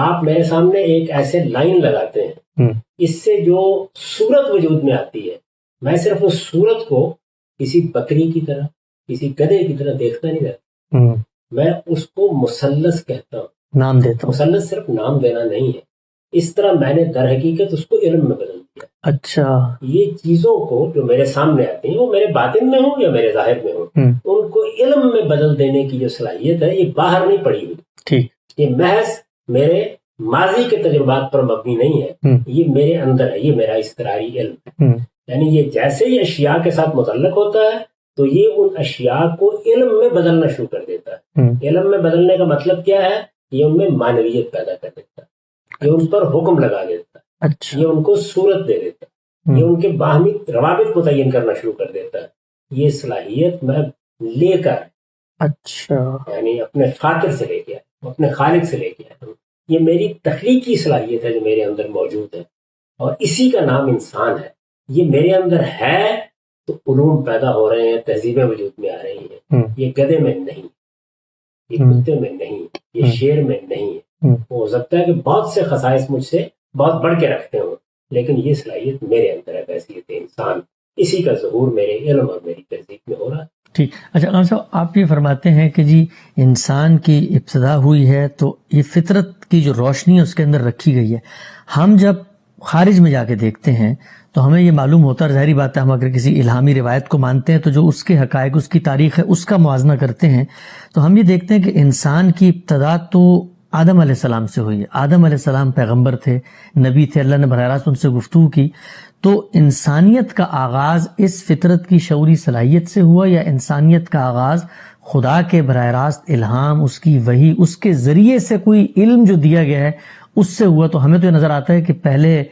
آپ میرے سامنے ایک ایسے لائن لگاتے ہیں، اس سے جو صورت وجود میں آتی ہے، میں صرف اس صورت کو کسی بکری کی طرح، کسی گدھے کی طرح دیکھتا نہیں رہتا، میں اس کو مثلث کہتا ہوں، نام دیتا ہوں۔ مثلث صرف نام دینا نہیں ہے، اس طرح میں نے در حقیقت اس کو علم میں بدل دیا۔ اچھا، یہ چیزوں کو جو میرے سامنے آتی ہیں، وہ میرے باطن میں ہوں یا میرے ظاہر میں ہوں، ان کو علم میں بدل دینے کی جو صلاحیت ہے، یہ باہر نہیں پڑی ہوئی، ٹھیک، یہ محض میرے ماضی کے تجربات پر مبنی نہیں ہے، یہ میرے اندر ہے، یہ میرا اضطراری علم ہے۔ یعنی یہ جیسے ہی اشیاء کے ساتھ متعلق ہوتا ہے تو یہ ان اشیاء کو علم میں بدلنا شروع کر دیتا ہے۔ علم میں بدلنے کا مطلب کیا ہے؟ یہ ان میں معنویت پیدا کر دیتا ہے، یہ ان پر حکم لگا دیتا ہے، اچھا، یہ ان کو صورت دے دیتا ہے، یہ ان کے باہمی روابط متعین کرنا شروع کر دیتا ہے۔ یہ صلاحیت میں لے کر، اچھا، یعنی اپنے فاطر سے لے کے آیا، اپنے خالق سے لے کے آیا ہوں۔ یہ میری تخلیقی صلاحیت ہے جو میرے اندر موجود ہے، اور اسی کا نام انسان ہے۔ یہ میرے اندر ہے تو علوم پیدا ہو رہے ہیں، تہذیبیں وجود میں آ رہی ہیں۔ یہ گدھے میں نہیں، یہ کتے میں نہیں، یہ شیر میں نہیں ہے۔ ہو سکتا ہے کہ بہت سے خصائص مجھ سے بہت بڑھ کے رکھتے ہوں، لیکن یہ صلاحیت میرے اندر ہے، بحیثیت انسان۔ اسی کا ظہور میرے علم اور میری تہذیب میں ہو رہا ہے۔ ٹھیک۔ اچھا علامہ صاحب، آپ یہ فرماتے ہیں کہ جی انسان کی ابتدا ہوئی ہے تو یہ فطرت کی جو روشنی ہے اس کے اندر رکھی گئی ہے۔ ہم جب خارج میں جا کے دیکھتے ہیں تو ہمیں یہ معلوم ہوتا ہے، ظاہری بات ہے ہم اگر کسی الہامی روایت کو مانتے ہیں تو جو اس کے حقائق، اس کی تاریخ ہے، اس کا موازنہ کرتے ہیں تو ہم یہ دیکھتے ہیں کہ انسان کی ابتدا تو آدم علیہ السلام سے ہوئی ہے۔ آدم علیہ السلام پیغمبر تھے، نبی تھے، اللہ نے براہ راست ان سے گفتگو کی۔ تو انسانیت کا آغاز اس فطرت کی شعوری صلاحیت سے ہوا یا انسانیت کا آغاز خدا کے براہ راست الہام، اس کی وحی، اس کے ذریعے سے کوئی علم جو دیا گیا ہے اس سے ہوا؟ تو ہمیں تو یہ نظر آتا ہے کہ پہلے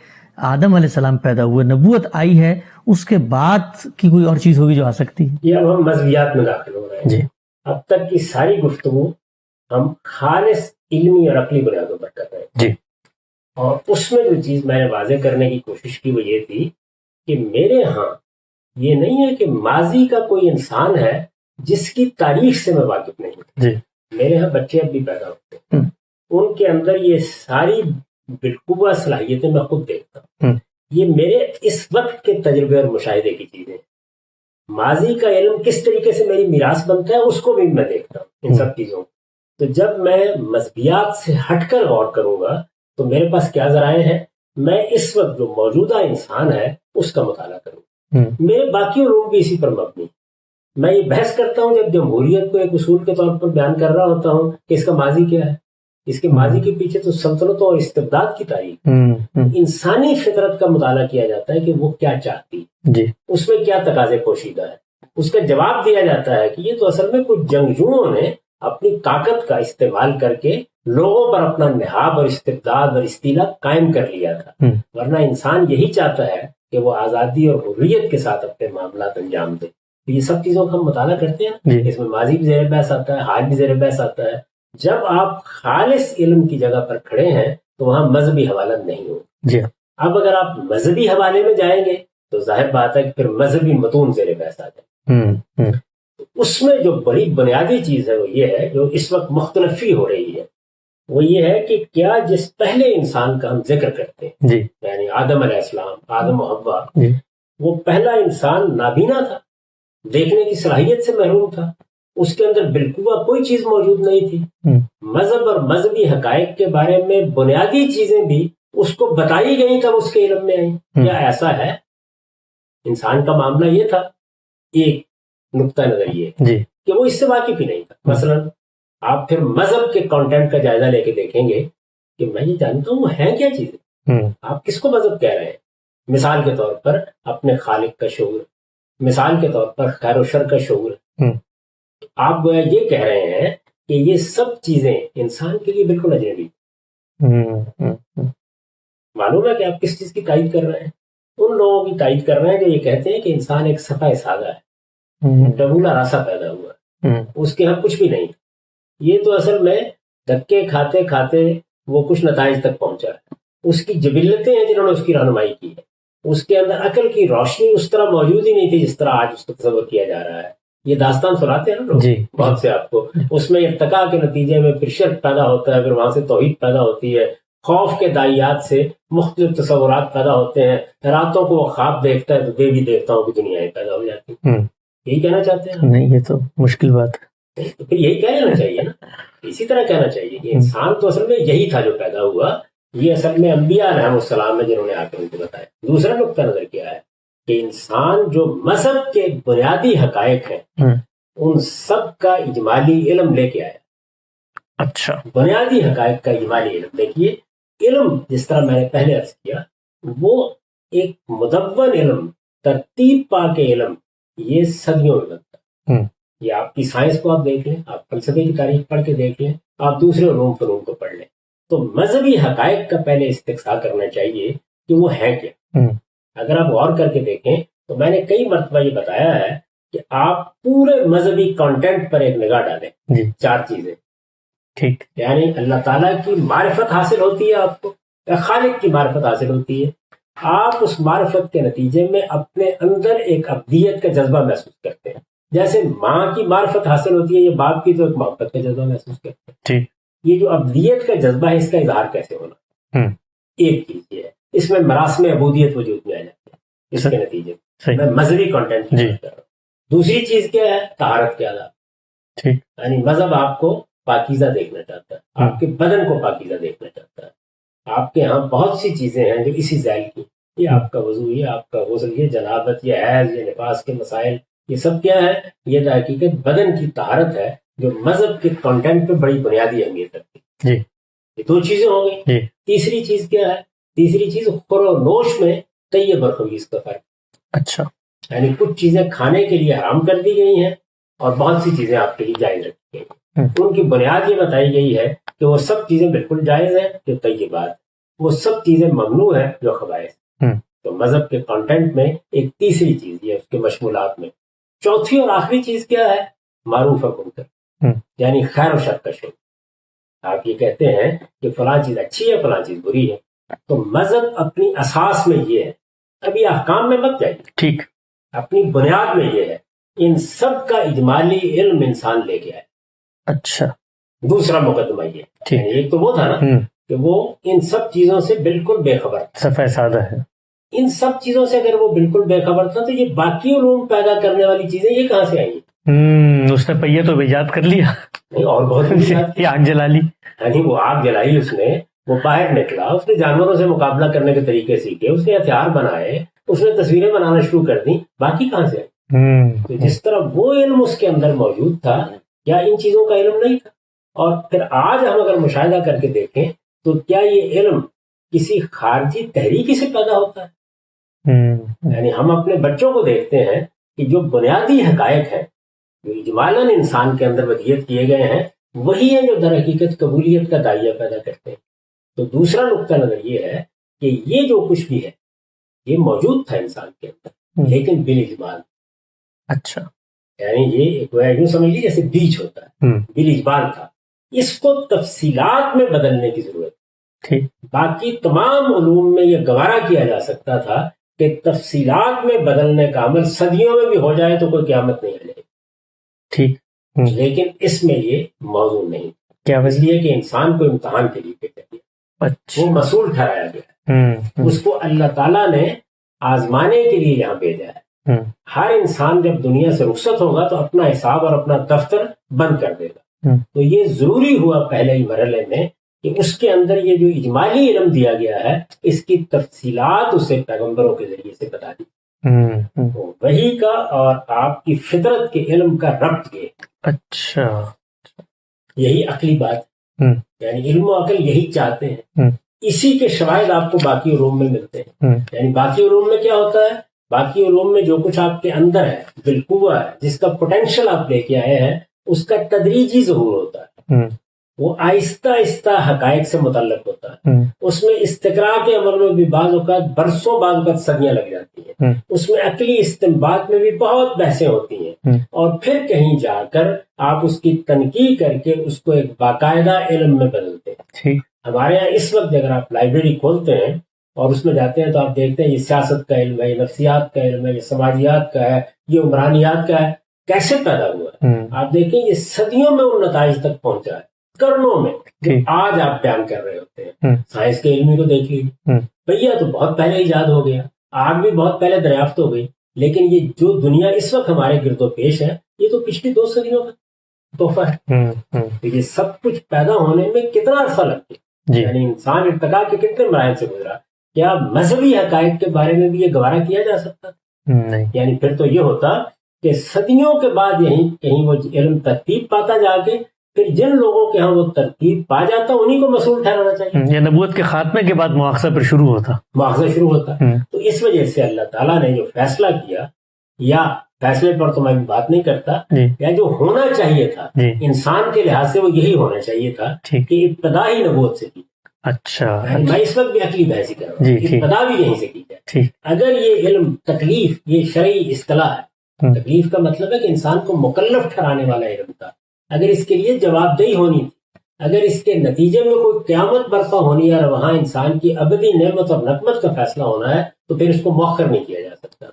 آدم علیہ السلام پیدا ہوئے، نبوت آئی ہے، اس کے بعد کی کوئی اور چیز ہوگی جو آ سکتی ہے؟ یہ اب ہم مذہبیات میں داخل ہو رہے ہیں۔ جی، اب تک کی ساری گفتگو ہم خالص علمی اور عقلی بنیادوں پر کر رہے ہیں، جی، اور اس میں جو چیز میں نے واضح کرنے کی کوشش کی وہ یہ تھی کہ میرے ہاں یہ نہیں ہے کہ ماضی کا کوئی انسان ہے جس کی تاریخ سے میں واقف نہیں ہوں۔ جی، میرے ہاں بچے اب بھی پیدا ہوتے ہیں، ان کے اندر یہ ساری بالقوہ صلاحیتیں میں خود دیکھتا ہوں۔ یہ میرے اس وقت کے تجربے اور مشاہدے کی چیزیں ہیں۔ ماضی کا علم کس طریقے سے میری میراث بنتا ہے اس کو بھی میں دیکھتا ہوں، ان سب چیزوں کو۔ تو جب میں مذہبیات سے ہٹ کر غور کروں گا تو میرے پاس کیا ذرائع ہیں؟ میں اس وقت جو موجودہ انسان ہے اس کا مطالعہ کروں۔ میرے باقی علوم بھی اسی پر مبنی۔ میں یہ بحث کرتا ہوں جب جمہوریت کو ایک اصول کے طور پر بیان کر رہا ہوتا ہوں کہ اس کا ماضی کیا ہے، اس کے ماضی کے پیچھے تو سلطنتوں اور استبداد کی تاریخ، انسانی فطرت کا مطالعہ کیا جاتا ہے کہ وہ کیا چاہتی، اس میں کیا تقاضے پوشیدہ ہے۔ اس کا جواب دیا جاتا ہے کہ یہ تو اصل میں کچھ جنگجوؤں نے اپنی طاقت کا استعمال کر کے لوگوں پر اپنا نہاب اور استبداد اور استیلا قائم کر لیا تھا، ورنہ انسان یہی چاہتا ہے کہ وہ آزادی اور حریت کے ساتھ اپنے معاملات انجام دے۔ تو یہ سب چیزوں کا ہم مطالعہ کرتے ہیں، اس میں ماضی بھی زیر بحث آتا ہے، حال بھی زیر بحث آتا ہے۔ جب آپ خالص علم کی جگہ پر کھڑے ہیں تو وہاں مذہبی حوالہ نہیں ہو۔ اب اگر آپ مذہبی حوالے میں جائیں گے تو ظاہر بات ہے کہ پھر مذہبی متون زیر بحث آ جائیں۔ اس میں جو بڑی بنیادی چیز ہے وہ یہ ہے، جو اس وقت مختلفی ہو رہی ہے، وہ یہ ہے کہ کیا جس پہلے انسان کا ہم ذکر کرتے ہیں، یعنی آدم علیہ السلام، آدم و حوا، وہ پہلا انسان نابینا تھا، دیکھنے کی صلاحیت سے محروم تھا، اس کے اندر بالقوہ کوئی چیز موجود نہیں تھی۔ مذہب اور مذہبی حقائق کے بارے میں بنیادی چیزیں بھی اس کو بتائی گئی تب اس کے علم میں آئی۔ کیا ایسا ہے؟ انسان کا معاملہ یہ تھا، ایک نقطہ نظر یہ کہ وہ اس سے واقف ہی نہیں تھا۔ مثلا آپ پھر مذہب کے کانٹینٹ کا جائزہ لے کے دیکھیں گے کہ میں یہ جانتا ہوں وہ ہے کیا چیزیں، آپ کس کو مذہب کہہ رہے ہیں؟ مثال کے طور پر اپنے خالق کا شعور، مثال کے طور پر خیر و شر کا شعور۔ آپ گویا یہ کہہ رہے ہیں کہ یہ سب چیزیں انسان کے لیے بالکل اجنبی۔ معلوم ہے کہ آپ کس چیز کی تائید کر رہے ہیں؟ ان لوگوں کی تائید کر رہے ہیں جو یہ کہتے ہیں کہ انسان ایک صفحہ سادہ ہے، ڈبولا راسا پیدا ہوا، اس کے ہاں کچھ بھی نہیں۔ یہ تو اصل میں دھکے کھاتے کھاتے وہ کچھ نتائج تک پہنچا ہے، اس کی جبلتیں ہیں جنہوں نے اس کی رہنمائی کی ہے۔ اس کے اندر عقل کی روشنی اس طرح موجود ہی نہیں تھی جس طرح آج اس کو تصور کیا جا رہا ہے. یہ داستان سناتے ہیں لوگ جی بہت سے آپ کو. اس میں ارتقاء کے نتیجے میں پھر شرک پیدا ہوتا ہے، پھر وہاں سے توحید پیدا ہوتی ہے، خوف کے دائیات سے مختلف تصورات پیدا ہوتے ہیں. راتوں کو وہ خواب دیکھتا ہے تو دیوی دیوتاؤں کی دنیا پیدا ہو جاتی ہے. یہی کہنا چاہتے ہیں؟ نہیں، یہ تو مشکل بات ہے. تو پھر یہی کہہ لینا چاہیے نا، اسی طرح کہنا چاہیے کہ انسان تو اصل میں یہی تھا جو پیدا ہوا. یہ اصل میں انبیاء علیہ السلام ہے جنہوں نے آ کر ان کو بتایا. دوسرا نقطہ نظر کیا ہے کہ انسان جو مذہب کے بنیادی حقائق ہیں ان سب کا اجمالی علم لے کے آیا. اچھا، بنیادی حقائق کا اجمالی علم. دیکھیے علم جس طرح میں نے پہلے عرض کیا وہ ایک مدون علم، ترتیب پا کے علم، یہ صدیوں میں بنتا ہے. یہ آپ کی سائنس کو آپ دیکھ لیں، آپ فلسفے کی تاریخ پڑھ کے دیکھ لیں، آپ دوسرے علوم فنون کو پڑھ لیں، تو مذہبی حقائق کا پہلے استقصاء کرنا چاہیے کہ وہ ہے کیا. اگر آپ غور کر کے دیکھیں تو میں نے کئی مرتبہ یہ بتایا ہے کہ آپ پورے مذہبی کانٹینٹ پر ایک نگاہ ڈالیں. 4 چیزیں، ٹھیک، یعنی اللہ تعالیٰ کی معرفت حاصل ہوتی ہے آپ کو، خالق کی معرفت حاصل ہوتی ہے. آپ اس معرفت کے نتیجے میں اپنے اندر ایک ابدیت کا جذبہ محسوس کرتے ہیں. جیسے ماں کی معرفت حاصل ہوتی ہے، یہ باپ کی تو ایک محبت کا جذبہ محسوس کرتے ہیں. ٹھیک، یہ جو ابدیت کا جذبہ ہے اس کا اظہار کیسے ہونا؟ ایک چیز یہ ہے، اس میں مراسم عبودیت وجود میں آ جاتے ہیں. اس کے نتیجے میں مذہبی کانٹینٹ کی بات کر رہا ہوں. دوسری چیز کیا ہے؟ طہارت کے آداب. یعنی مذہب آپ کو پاکیزہ دیکھنا چاہتا ہے، آپ کے بدن کو پاکیزہ دیکھنا چاہتا ہے. آپ کے ہاں بہت سی چیزیں ہیں جو اسی ذیل کی، یہ آپ کا وضو، یہ آپ کا غسل، یہ جنابت، یہ حیض، یہ نفاس کے مسائل، یہ سب کیا ہے؟ یہ در حقیقت بدن کی طہارت ہے جو مذہب کے کانٹینٹ پہ بڑی بنیادی اہمیت رکھتی ہے. یہ 2 چیزیں ہو گئی. تیسری چیز کیا ہے؟ تیسری چیز خور و نوش میں طیب اور خبیث کا فرق. اچھا، یعنی کچھ چیزیں کھانے کے لیے حرام کر دی گئی ہیں اور بہت سی چیزیں آپ کے لیے جائز رکھی گئی ہیں. ان کی بنیاد یہ بتائی گئی ہے کہ وہ سب چیزیں بالکل جائز ہیں جو طیبات، وہ سب چیزیں ممنوع ہیں جو خبائث. تو مذہب کے کانٹینٹ میں ایک تیسری چیز یہ اس کے مشمولات میں. چوتھی اور آخری چیز کیا ہے؟ معروف اور منکر، یعنی خیر و شر کا شعور. آپ یہ کہتے ہیں کہ فلاں چیز اچھی ہے، فلاں چیز بری ہے. تو مذہب اپنی اساس میں یہ ہے، ابھی احکام میں مت جائیے، ٹھیک، اپنی بنیاد میں یہ ہے. ان سب کا اجمالی علم انسان لے کے آئے. اچھا، دوسرا مقدمہ یہ، یعنی ایک تو وہ تھا نا کہ وہ ان سب چیزوں سے بالکل بے خبر، صفحہ سادہ ہے. ان سب چیزوں سے اگر وہ بالکل بے خبر تھا تو یہ باقی علوم پیدا کرنے والی چیزیں یہ کہاں سے آئی؟ اس نے پہیہ تو ایجاد کر لیا. اور بہت آگ جلا لی. یعنی وہ آگ جلائی اس نے، وہ باہر نکلا، اس نے جانوروں سے مقابلہ کرنے کے طریقے سیکھے، اس نے ہتھیار بنائے، اس نے تصویریں بنانا شروع کر دی. باقی کہاں سے آئی؟ تو جس طرح وہ علم اس کے اندر موجود تھا کیا ان چیزوں کا علم نہیں تھا؟ اور پھر آج ہم اگر مشاہدہ کر کے دیکھیں تو کیا یہ علم کسی خارجی تحریکی سے پیدا ہوتا ہے؟ یعنی ہم اپنے بچوں کو دیکھتے ہیں کہ جو بنیادی حقائق ہیں جو اجمالاً انسان کے اندر ودیت کیے گئے ہیں وہی ہیں جو در حقیقت قبولیت کا داعیہ پیدا کرتے ہیں. تو دوسرا نقطہ نظر یہ ہے کہ یہ جو کچھ بھی ہے یہ موجود تھا انسان کے اندر لیکن بالاجمال. اچھا، یعنی یہ یوں سمجھ لیجیے جیسے بیج ہوتا ہے، بالاجمال تھا. اس کو تفصیلات میں بدلنے کی ضرورت ہے. باقی تمام علوم میں یہ گوارا کیا جا سکتا تھا کہ تفصیلات میں بدلنے کا عمل صدیوں میں بھی ہو جائے تو کوئی قیامت نہیں آ جائے. ٹھیک، لیکن اس میں یہ موضوع نہیں. کیا؟ اس لیے کہ انسان کو امتحان کے لیے بھیجا گیا، وہ مسئول ٹھہرایا گیا، اس کو اللہ تعالیٰ نے آزمانے کے لیے یہاں بھیجا ہے. ہر انسان جب دنیا سے رخصت ہوگا تو اپنا حساب اور اپنا دفتر بند کر دے گا. تو یہ ضروری ہوا پہلے ہی مرحلے میں کہ اس کے اندر یہ جو اجمالی علم دیا گیا ہے اس کی تفصیلات اسے پیغمبروں کے ذریعے سے بتا دی. وحی کا اور آپ کی فطرت کے علم کا ربط یہ. اچھا، یہی عقلی بات، یعنی علم و عقل یہی چاہتے ہیں. اسی کے شواہد آپ کو باقی علوم میں ملتے ہیں. یعنی باقی علوم میں کیا ہوتا ہے؟ باقی علوم میں جو کچھ آپ کے اندر ہے بالقوہ ہے، جس کا پوٹینشیل آپ لے کے آئے ہیں، اس کا تدریجی ظہور ہوتا ہے. وہ آہستہ آہستہ حقائق سے متعلق ہوتا ہے. اس میں استقراء کے عمل میں بھی بعض اوقات برسوں، بعض اوقات صدیاں لگ جاتی ہیں. اس میں عقلی استنباط میں بھی بہت بحثیں ہوتی ہیں اور پھر کہیں جا کر آپ اس کی تنقیح کر کے اس کو ایک باقاعدہ علم میں بدلتے ہیں. ہمارے یہاں اس وقت اگر آپ لائبریری کھولتے ہیں اور اس میں جاتے ہیں تو آپ دیکھتے ہیں یہ سیاست کا علم ہے، یہ نفسیات کا علم ہے، یہ سماجیات کا ہے، یہ عمرانیات کا ہے. کیسے پیدا ہوا ہے؟ آپ دیکھیں یہ صدیوں میں ان نتائج تک پہنچا ہے، کرنوں میں، جو آج آپ بیان کر رہے ہوتے ہیں. سائنس کے علمی کو دیکھ لیجیے، بھیا تو بہت پہلے ایجاد ہو گیا، آگ بھی بہت پہلے دریافت ہو گئی، لیکن یہ جو دنیا اس وقت ہمارے گرد و پیش ہے یہ تو پچھلی 2 صدیوں کا تحفہ ہے. یہ سب کچھ پیدا ہونے میں کتنا عرصہ لگ گیا، یعنی انسان ارتقاء کے کتنے مراحل سے گزرا. کیا مذہبی حقائق کے بارے میں بھی یہ گوارا کیا جا سکتا؟ نہیں. یعنی پھر تو یہ ہوتا کہ صدیوں کے بعد یہیں کہیں وہ علم ترتیب پاتا جا کے، پھر جن لوگوں کے ہاں وہ ترتیب پا جاتا انہیں کو مسئول ٹھہرانا چاہیے. یہ نبوت کے خاتمے کے بعد مواخذہ پر شروع ہوتا، مواخذہ شروع ہوتا. تو اس وجہ سے اللہ تعالیٰ نے جو فیصلہ کیا، یا فیصلے پر تو میں بھی بات نہیں کرتا، یا جو ہونا چاہیے تھا انسان کے لحاظ سے وہ یہی ہونا چاہیے تھا کہ ابتدا ہی نبوت سے کی. اچھا، میں اس وقت بھی عقلی بحثی کر رہا ہوں، ابتدا بھی یہیں سے کی جائے. اگر یہ علم تکلیف، یہ شرعی اصطلاح ہے، تکلیف کا مطلب ہے کہ انسان کو مکلف ٹھہرانے والا علم تھا، اگر اس کے لیے جواب دہی ہونی تھی، اگر اس کے نتیجے میں کوئی قیامت برپا ہونی ہے اور وہاں انسان کی ابدی نعمت اور نقمت کا فیصلہ ہونا ہے، تو پھر اس کو مؤخر نہیں کیا جا سکتا.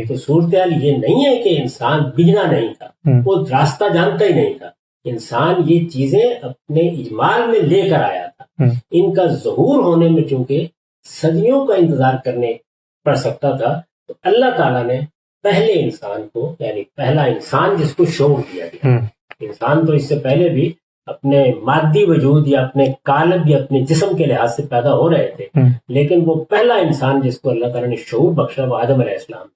تو صورتحال یہ نہیں ہے کہ انسان بگنا نہیں تھا، وہ راستہ جانتا ہی نہیں تھا. انسان یہ چیزیں اپنے اجمال میں لے کر آیا تھا. ان کا ظہور ہونے میں چونکہ صدیوں کا انتظار کرنے پڑ سکتا تھا، تو اللہ تعالیٰ نے پہلے انسان کو، یعنی پہلا انسان جس کو شعور دیا گیا، انسان تو اس سے پہلے بھی اپنے مادی وجود یا اپنے قالب یا اپنے جسم کے لحاظ سے پیدا ہو رہے تھے، لیکن وہ پہلا انسان جس کو اللہ تعالیٰ نے شعور بخشا وہ آدم علیہ السلام.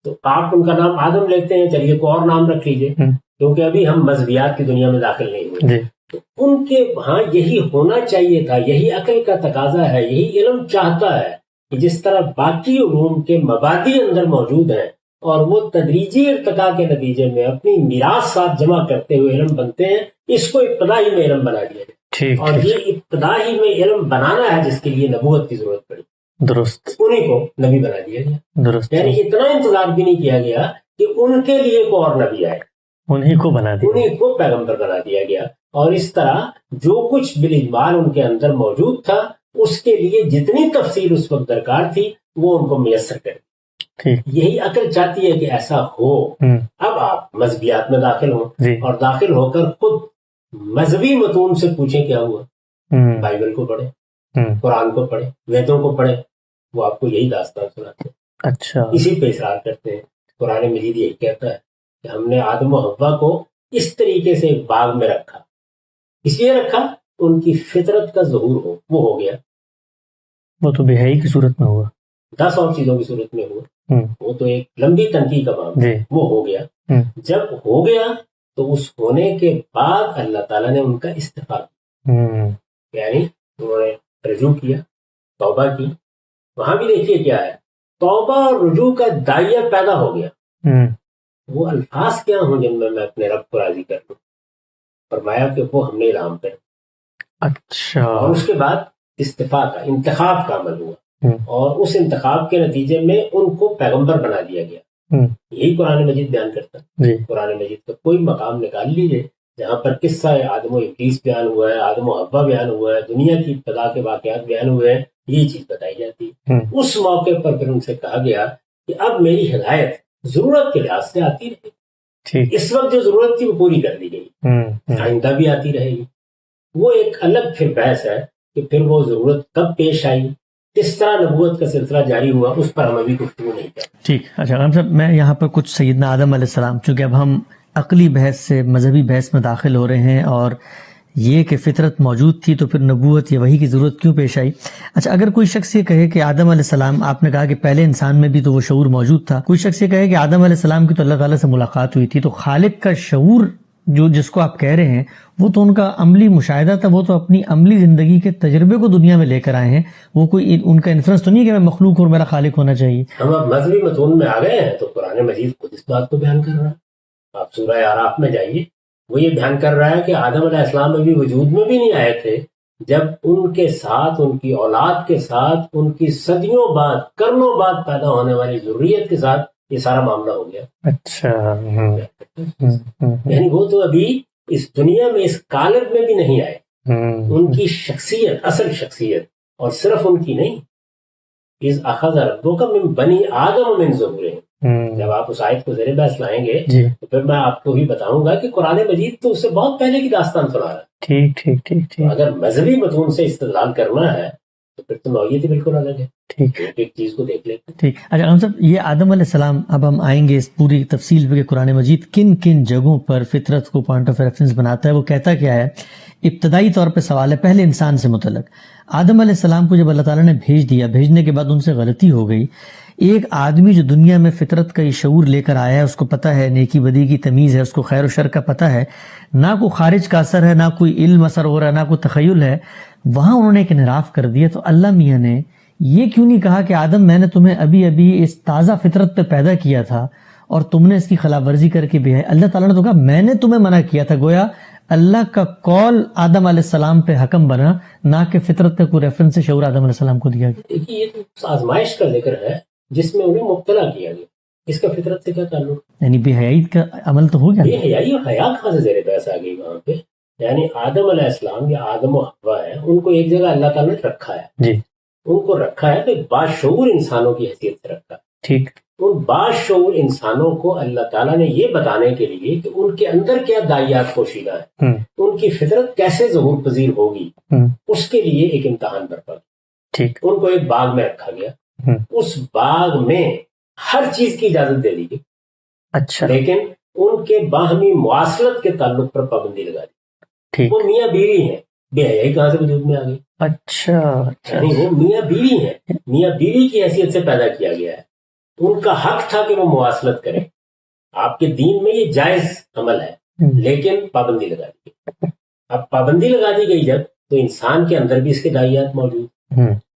تو آپ ان کا نام آدم لیتے ہیں، چلیے کوئی اور نام رکھ لیجیے، کیونکہ ابھی ہم مذہبیات کی دنیا میں داخل نہیں ہوئے. تو ان کے وہاں یہی ہونا چاہیے تھا، یہی عقل کا تقاضا ہے، یہی علم چاہتا ہے کہ جس طرح باقی علوم کے مبادی اندر موجود ہیں اور وہ تدریجی ارتقاء کے نتیجے میں اپنی میراث ساتھ جمع کرتے ہوئے علم بنتے ہیں، اس کو ابتدائی میں علم بنا دیا جائے. اور یہ ابتدائی میں علم بنانا ہے جس کے لیے نبوت کی ضرورت پڑی، درست، انہیں کو نبی بنا دیا گیا. درست، یعنی اتنا انتظار بھی نہیں کیا گیا کہ ان کے لیے کوئی اور نبی آئے، انہیں کو بنا دیا، انہیں کو پیغمبر بنا دیا گیا. اور اس طرح جو کچھ بالاجمال ان کے اندر موجود تھا اس کے لیے جتنی تفصیل اس وقت درکار تھی وہ ان کو میسر کر. یہی عقل چاہتی ہے کہ ایسا ہو. اب آپ مذہبیات میں داخل ہوں اور داخل ہو کر خود مذہبی متون سے پوچھیں کیا ہوا. بائبل کو پڑھیں، قرآن کو پڑھیں، ویدوں کو پڑھیں، وہ آپ کو یہی داستان سناتے ہیں. اچھا، اسی پہ اصرار کرتے ہیں. قرآن مجید یہی کہتا ہے کہ ہم نے آدم و حوا کو اس طریقے سے ایک باغ میں رکھا، اس لیے رکھا ان کی فطرت کا ظہور ہو. وہ ہو گیا، وہ تو بے حیائی کی صورت میں ہوا، 10 اور چیزوں کی صورت میں ہوا. وہ تو ایک لمبی تنقید کا معاملہ، وہ ہو گیا. جب ہو گیا تو اس ہونے کے بعد اللہ تعالیٰ نے ان کا استعفا کیا، یعنی انہوں نے رجوع کیا، توبہ کی. وہاں بھی دیکھیے کیا ہے، توبہ اور رجوع کا داعیہ پیدا ہو گیا. وہ الفاظ کیا ہوں جن میں میں اپنے رب کو راضی کر لوں؟ فرمایا کہ وہ ہم نے الہام کر. اچھا، اور اس کے بعد استفاء کا، انتخاب کا عمل ہوا، اور اس انتخاب کے نتیجے میں ان کو پیغمبر بنا دیا گیا. یہی قرآن مجید بیان کرتا ہے. قرآن مجید کا کوئی مقام نکال لیجیے جہاں پر قصہ آدم و ابلیس بیان ہوا ہے، آدم و حوا بیان ہوا ہے، دنیا کی ابتدا کے واقعات بیان ہوئے ہیں، یہ چیز بتائی جاتی ہے. اس موقع پر پھر ان سے کہا گیا کہ اب میری ہدایت ضرورت کے لحاظ سے آتی رہے گی. اس وقت جو ضرورت تھی وہ پوری کر دی گئی، آئندہ بھی آتی رہے گی. وہ ایک الگ پھر بحث ہے کہ پھر وہ ضرورت کب پیش آئی، کس طرح نبوت کا سلسلہ جاری ہوا، اس پر ہم ابھی گفتگو نہیں کرتے. ٹھیک. اچھا غلام صاحب، میں یہاں پر کچھ سیدنا آدم علیہ السلام، چونکہ اب ہم عقلی بحث سے مذہبی بحث میں داخل ہو رہے ہیں، اور یہ کہ فطرت موجود تھی تو پھر نبوت یا وحی کی ضرورت کیوں پیش آئی. اچھا، اگر کوئی شخص یہ کہے کہ آدم علیہ السلام، آپ نے کہا کہ پہلے انسان میں بھی تو وہ شعور موجود تھا، کوئی شخص یہ کہے کہ آدم علیہ السلام کی تو اللہ تعالیٰ سے ملاقات ہوئی تھی، تو خالق کا شعور جو جس کو آپ کہہ رہے ہیں وہ تو ان کا عملی مشاہدہ تھا، وہ تو اپنی عملی زندگی کے تجربے کو دنیا میں لے کر آئے ہیں. وہ کوئی ان کا انفرنس تو نہیں ہے کہ میں مخلوق اور میرا خالق ہونا چاہیے. ہم اب مذہبی متون میں آ گئے ہیں تو قرآن مجید خود اس بات کو بیان کر رہا ہے. آپ سورہ اعراف میں جائیے، وہ یہ بیان کر رہا ہے کہ آدم علیہ السلام ابھی وجود میں بھی نہیں آئے تھے جب ان کے ساتھ، ان کی اولاد کے ساتھ، ان کی صدیوں بعد، قرنوں بعد پیدا ہونے والی ذریت کے ساتھ یہ سارا معاملہ ہو گیا. اچھا، یعنی وہ تو ابھی اس دنیا میں اس قالب میں بھی نہیں آئے. ان کی شخصیت، اصل شخصیت، اور صرف ان کی نہیں، اذ اخذ ربک من بنی آدم من ظہورہم، جب آپ اس آیت کو زیر بحث لائیں گے جی تو پھر میں آپ کو بھی بتاؤں گا کہ قرآن مجید تو اس سے بہت پہلے کی داستان سنا رہا ہے. ٹھیک ٹھیک ٹھیک ٹھیک اگر مذہبی متون سے استدلال کرنا ہے تو پھر تو نوعیت ہی بالکل الگ ہے. ٹھیک ایک ایک چیز کو دیکھ لیتے ہیں. ٹھیک. اچھا ہم صاحب، یہ آدم علیہ السلام، اب ہم آئیں گے اس پوری تفصیل پہ کہ قرآن مجید کن کن جگہوں پر فطرت کو پوائنٹ آف ریفرنس بناتا ہے. وہ کہتا کیا ہے؟ ابتدائی طور پہ سوال ہے پہلے انسان سے متعلق. آدم علیہ السلام کو جب اللہ تعالیٰ نے بھیج دیا، بھیجنے کے بعد ان سے غلطی ہو گئی. ایک آدمی جو دنیا میں فطرت کا یہ شعور لے کر آیا ہے، اس کو پتہ ہے نیکی بدی کی تمیز ہے، اس کو خیر و شر کا پتہ ہے، نہ کوئی خارج کا اثر ہے، نہ کوئی علم اثر ہو رہا ہے، نہ کوئی تخیل ہے، وہاں انہوں نے ایک انحراف کر دیا. تو اللہ میاں نے یہ کیوں نہیں کہا کہ آدم میں نے تمہیں ابھی ابھی اس تازہ فطرت پہ پیدا کیا تھا اور تم نے اس کی خلاف ورزی کر کے بھی ہے؟ اللہ تعالیٰ نے تو کہا میں نے تمہیں منع کیا تھا. گویا اللہ کا قول آدم علیہ السلام پہ حکم بنا، نہ کہ فطرت کا کوئی ریفرنس شعور آدم علیہ السلام کو دیا گیا. دیکھیے یہ تو آزمائش کا ذکر ہے جس میں انہیں مبتلا کیا گیا. اس کا فطرت سے کیا تعلق؟ یعنی بے حیائی کا عمل تو ہو گیا. بے حیائی اور حیا کہاں سے زیر بحث آ گئی وہاں پہ؟ یعنی آدم علیہ السلام یا آدم و حوا ہے، ان کو ایک جگہ اللہ تعالیٰ نے رکھا ہے. جی ان کو رکھا ہے تو باشعور انسانوں کی حیثیت سے رکھا ہے. ٹھیک. ان باشعور انسانوں کو اللہ تعالیٰ نے یہ بتانے کے لیے کہ ان کے اندر کیا داعیات پوشیدہ ہیں، ان کی فطرت کیسے ظہور پذیر ہوگی، اس کے لیے ایک امتحان برپا. ٹھیک. ان کو ایک باغ میں رکھا گیا، اس باغ میں ہر چیز کی اجازت دے دی گئی. اچھا. لیکن ان کے باہمی مواصلت کے تعلق پر پابندی لگا دی. ٹھیک. وہ میاں بیوی ہیں، بے حیائی کہاں سے وجود میں آ گئی؟ اچھا. یعنی وہ میاں بیوی ہیں، میاں بیوی کی حیثیت سے پیدا کیا گیا ہے. ان کا حق تھا کہ وہ مواصلت کریں. آپ کے دین میں یہ جائز عمل ہے، لیکن پابندی لگا دی گئی. اب پابندی لگا دی گئی جب، تو انسان کے اندر بھی اس کے داعیات موجود.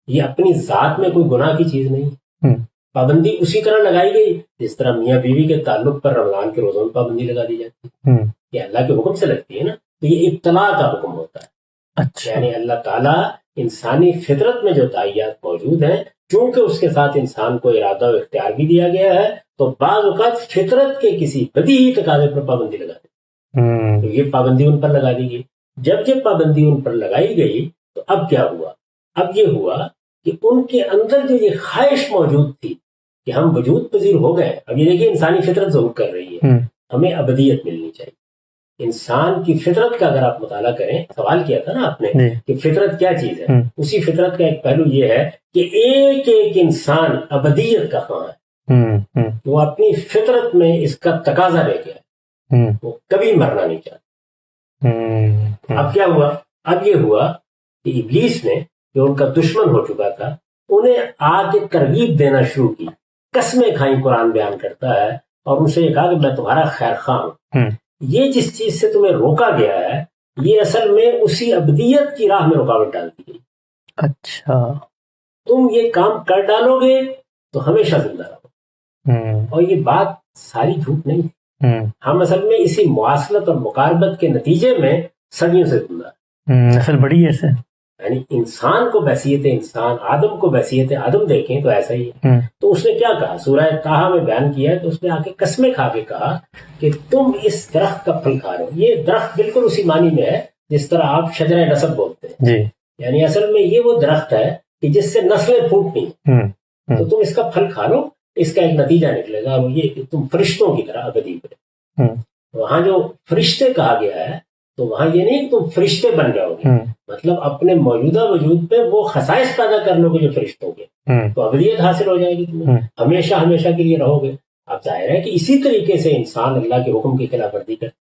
یہ اپنی ذات میں کوئی گناہ کی چیز نہیں. پابندی اسی طرح لگائی گئی جس طرح میاں بیوی کے تعلق پر رمضان کے روزوں میں پابندی لگا دی جاتی ہے. یہ اللہ کے حکم سے لگتی ہے نا، تو یہ ابتلاء کا حکم ہوتا ہے. اچھا. یعنی اللہ تعالیٰ انسانی فطرت میں جو داعیات موجود ہیں، چونکہ اس کے ساتھ انسان کو ارادہ و اختیار بھی دیا گیا ہے، تو بعض اوقات فطرت کے کسی بدیہی تقاضے پر پابندی لگا دی. تو یہ پابندی ان پر لگا دی گئی. جب یہ پابندی ان پر لگائی گئی تو اب کیا ہوا؟ اب یہ ہوا کہ ان کے اندر جو یہ خواہش موجود تھی کہ ہم وجود پذیر ہو گئے. اب یہ دیکھیے انسانی فطرت ظہور کر رہی ہے، ہمیں ابدیت ملنی چاہیے. انسان کی فطرت کا اگر آپ مطالعہ کریں، سوال کیا تھا نا آپ نے کہ فطرت کیا چیز ہے، اسی فطرت کا ایک پہلو یہ ہے کہ ایک ایک انسان ابدیت کا خواہاں ہے. وہ اپنی فطرت میں اس کا تقاضا لے کے ہے، وہ کبھی مرنا نہیں چاہتا. اب کیا ہوا؟ اب یہ ہوا کہ ابلیس نے، جو ان کا دشمن ہو چکا تھا، انہیں آ کے ترغیب دینا شروع کی. قسمیں کھائیں، قرآن بیان کرتا ہے، اور ان سے یہ کہا کہ میں تمہارا خیر خواہ ہوں. یہ جس چیز سے تمہیں روکا گیا ہے، یہ اصل میں اسی ابدیت کی راہ میں رکاوٹ ڈالتی گئی. اچھا. تم یہ کام کر ڈالو گے تو ہمیشہ زندہ رہو. اور یہ بات ساری جھوٹ نہیں. ہم اصل میں اسی مواصلت اور مقاربت کے نتیجے میں صدیوں سے زندہ ہیں. اصل بڑی ایسے، یعنی انسان کو بحیثیت انسان، آدم کو بحیثیت آدم دیکھیں تو ایسا ہی ہے. تو اس نے کیا کہا؟ سورہ طٰہٰ میں بیان کیا ہے کہ اس نے آ کے قسمیں کھا کے کہا کہ تم اس درخت کا پھل کھا رہے ہو. یہ درخت بالکل اسی معنی میں ہے جس طرح آپ شجرہ نسب بولتے ہیں. جی. یعنی اصل میں یہ وہ درخت ہے کہ جس سے نسلیں پھوٹنی، تو تم اس کا پھل کھا لو، اس کا ایک نتیجہ نکلے گا، وہ یہ کہ تم فرشتوں کی طرح ابدی بنے. وہاں جو فرشتے کہا گیا ہے، تو وہاں یہ نہیں کہ تم فرشتے بن جاؤ گے، مطلب اپنے موجودہ وجود پہ وہ خصائص پیدا کر لو گے جو فرشتوں کے، تو ابدیت حاصل ہو جائے گی، تمہیں ہمیشہ ہمیشہ کے لیے رہو گے. اب ظاہر ہے کہ اسی طریقے سے انسان اللہ کے حکم کی خلاف ورزی کرے.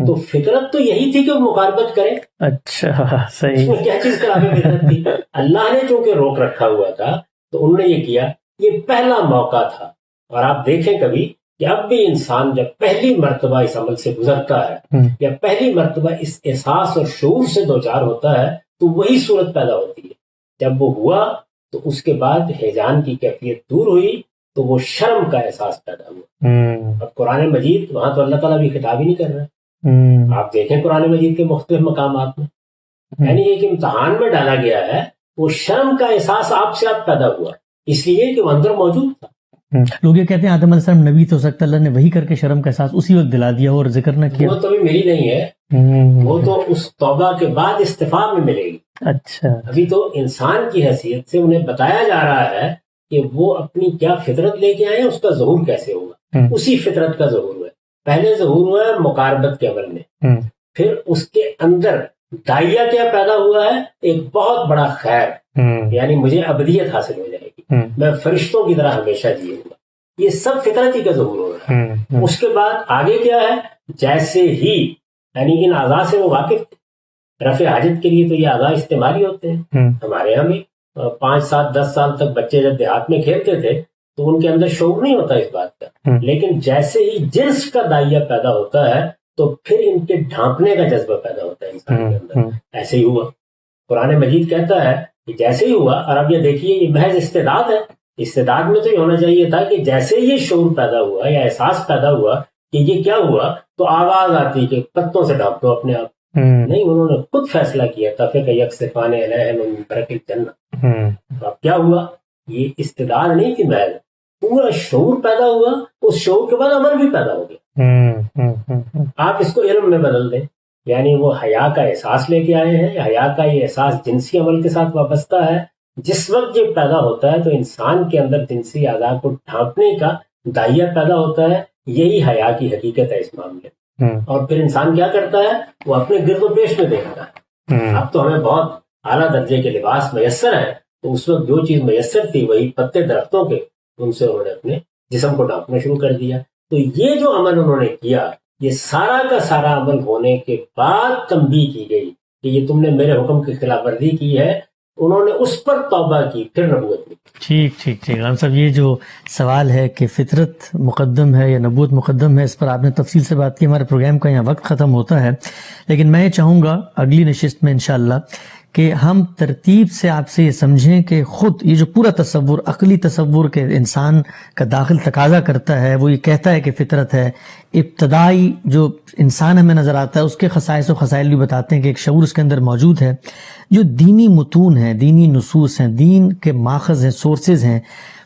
تو فطرت تو یہی تھی کہ وہ مقاربت کرے. اچھا صحیح. کیا چیز خلاف فطرت تھی؟ اللہ نے چونکہ روک رکھا ہوا تھا تو انہوں نے یہ کیا. یہ پہلا موقع تھا. اور آپ دیکھیں کبھی کہ اب بھی انسان جب پہلی مرتبہ اس عمل سے گزرتا ہے یا پہلی مرتبہ اس احساس اور شعور سے دوچار ہوتا ہے تو وہی صورت پیدا ہوتی ہے. جب وہ ہوا تو اس کے بعد ہیجان کی کیفیت دور ہوئی تو وہ شرم کا احساس پیدا ہوا. اب قرآن مجید وہاں تو اللہ تعالیٰ بھی خطاب ہی نہیں کر رہا. آپ دیکھیں قرآن مجید کے مختلف مقامات میں، یعنی ایک امتحان میں ڈالا گیا ہے. وہ شرم کا احساس آپ سے آپ پیدا ہوا اس لیے کہ وہ اندر موجود تھا. لوگ یہ کہتے ہیں آدم علیہ السلام نبی تو ہو سکتا، اللہ نے وہی کر کے شرم کا احساس اسی وقت دلا دیا اور ذکر نہ کیا. وہ تو بھی میری نہیں ہے، وہ تو اس توبہ کے بعد استفاء میں ملے گی. اچھا ابھی تو انسان کی حیثیت سے انہیں بتایا جا رہا ہے کہ وہ اپنی کیا فطرت لے کے آئے ہیں، اس کا ظہور کیسے ہوگا. اسی فطرت کا ظہور ہے. پہلے ظہور ہوا ہے مقاربت کے عمل میں، پھر اس کے اندر داعیہ کیا پیدا ہوا ہے، ایک بہت بڑا خیر، یعنی مجھے ابدیت حاصل ہو جائے گی، میں فرشتوں کی طرح ہمیشہ جیوں گا. یہ سب فطرت ہی کا ظہور ہو رہا ہے. اس کے بعد آگے کیا ہے، جیسے ہی یعنی ان اعضاء سے وہ واقف تھے. رفع حاجت کے لیے تو یہ اعضاء استعمالی ہوتے ہیں. ہمارے یہاں بھی 5 7 10 سال تک بچے جب دیہات میں کھیلتے تھے تو ان کے اندر شعور نہیں ہوتا اس بات کا، لیکن جیسے ہی جنس کا داعیہ پیدا ہوتا ہے تو پھر ان کے ڈھانپنے کا جذبہ پیدا ہوتا ہے انسان کے اندر. ایسے ہی ہوا. قرآن مجید کہتا ہے کہ جیسے ہی ہوا، اور اب یہ دیکھیے یہ محض استعداد ہے. استعداد میں تو یہ ہونا چاہیے تھا کہ جیسے یہ شعور پیدا ہوا یا احساس پیدا ہوا کہ یہ کیا ہوا، تو آواز آتی کہ پتوں سے ڈھانپ دو اپنے آپ. نہیں، انہوں نے خود فیصلہ کیا تھا کہ یکسفان علیہم من برق الجنہ. اب کیا ہوا، یہ استعداد نہیں تھی محض، پورا شعور پیدا ہوا. اس شعور کے بعد عمل بھی پیدا ہو گیا. آپ اس کو علم میں بدل دیں، یعنی وہ حیا کا احساس لے کے آئے ہیں. حیا کا یہ احساس جنسی عمل کے ساتھ وابستہ ہے. جس وقت یہ پیدا ہوتا ہے تو انسان کے اندر جنسی اعضاء کو ڈھانپنے کا داعیہ پیدا ہوتا ہے. یہی حیا کی حقیقت ہے اس معاملے. اور پھر انسان کیا کرتا ہے، وہ اپنے گرد و پیش میں دیکھتا ہے. اب تو ہمیں بہت اعلیٰ درجے کے لباس میسر ہیں، تو اس وقت جو چیز میسر تھی وہی پتے درختوں کے، ان سے انہوں نے اپنے جسم کو ڈھانپنا شروع کر دیا. تو یہ جو عمل انہوں نے کیا، یہ سارا کا سارا عمل ہونے کے بعد تنبیہ کی گئی کہ یہ تم نے میرے حکم کی خلاف ورزی کی ہے. انہوں نے اس پر توبہ کی، پھر نبوت کی. ٹھیک غلام صاحب، یہ جو سوال ہے کہ فطرت مقدم ہے یا نبوت مقدم ہے، اس پر آپ نے تفصیل سے بات کی. ہمارے پروگرام کا یہاں وقت ختم ہوتا ہے، لیکن میں چاہوں گا اگلی نشست میں انشاءاللہ کہ ہم ترتیب سے آپ سے یہ سمجھیں کہ خود یہ جو پورا تصور، عقلی تصور کے انسان کا داخل تقاضا کرتا ہے، وہ یہ کہتا ہے کہ فطرت ہے. ابتدائی جو انسان ہمیں نظر آتا ہے اس کے خصائص و خصائل بھی بتاتے ہیں کہ ایک شعور اس کے اندر موجود ہے. جو دینی متون ہیں، دینی نصوص ہیں، دین کے ماخذ ہیں، سورسز ہیں،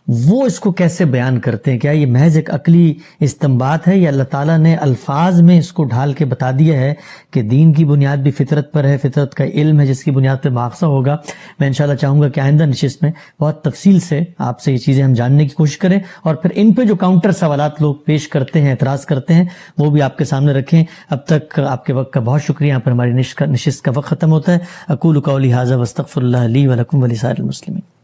وہ اس کو کیسے بیان کرتے ہیں؟ کیا یہ محض ایک عقلی استنباط ہے یا اللہ تعالیٰ نے الفاظ میں اس کو ڈھال کے بتا دیا ہے کہ دین کی بنیاد بھی فطرت پر ہے، فطرت کا علم ہے جس کی بنیاد پہ ماخذہ ہوگا؟ میں انشاءاللہ چاہوں گا کہ آئندہ نشست میں بہت تفصیل سے آپ سے یہ چیزیں ہم جاننے کی کوشش کریں، اور پھر ان پہ جو کاؤنٹر سوالات لوگ پیش کرتے ہیں، اعتراض کرتے ہیں، وہ بھی آپ کے سامنے رکھیں. اب تک آپ کے وقت کا بہت شکریہ. یہاں پر ہماری نشست کا وقت ختم ہوتا ہے. اقول قولی ھذا واستغفر اللہ لی ولکم ولسائر المسلمین.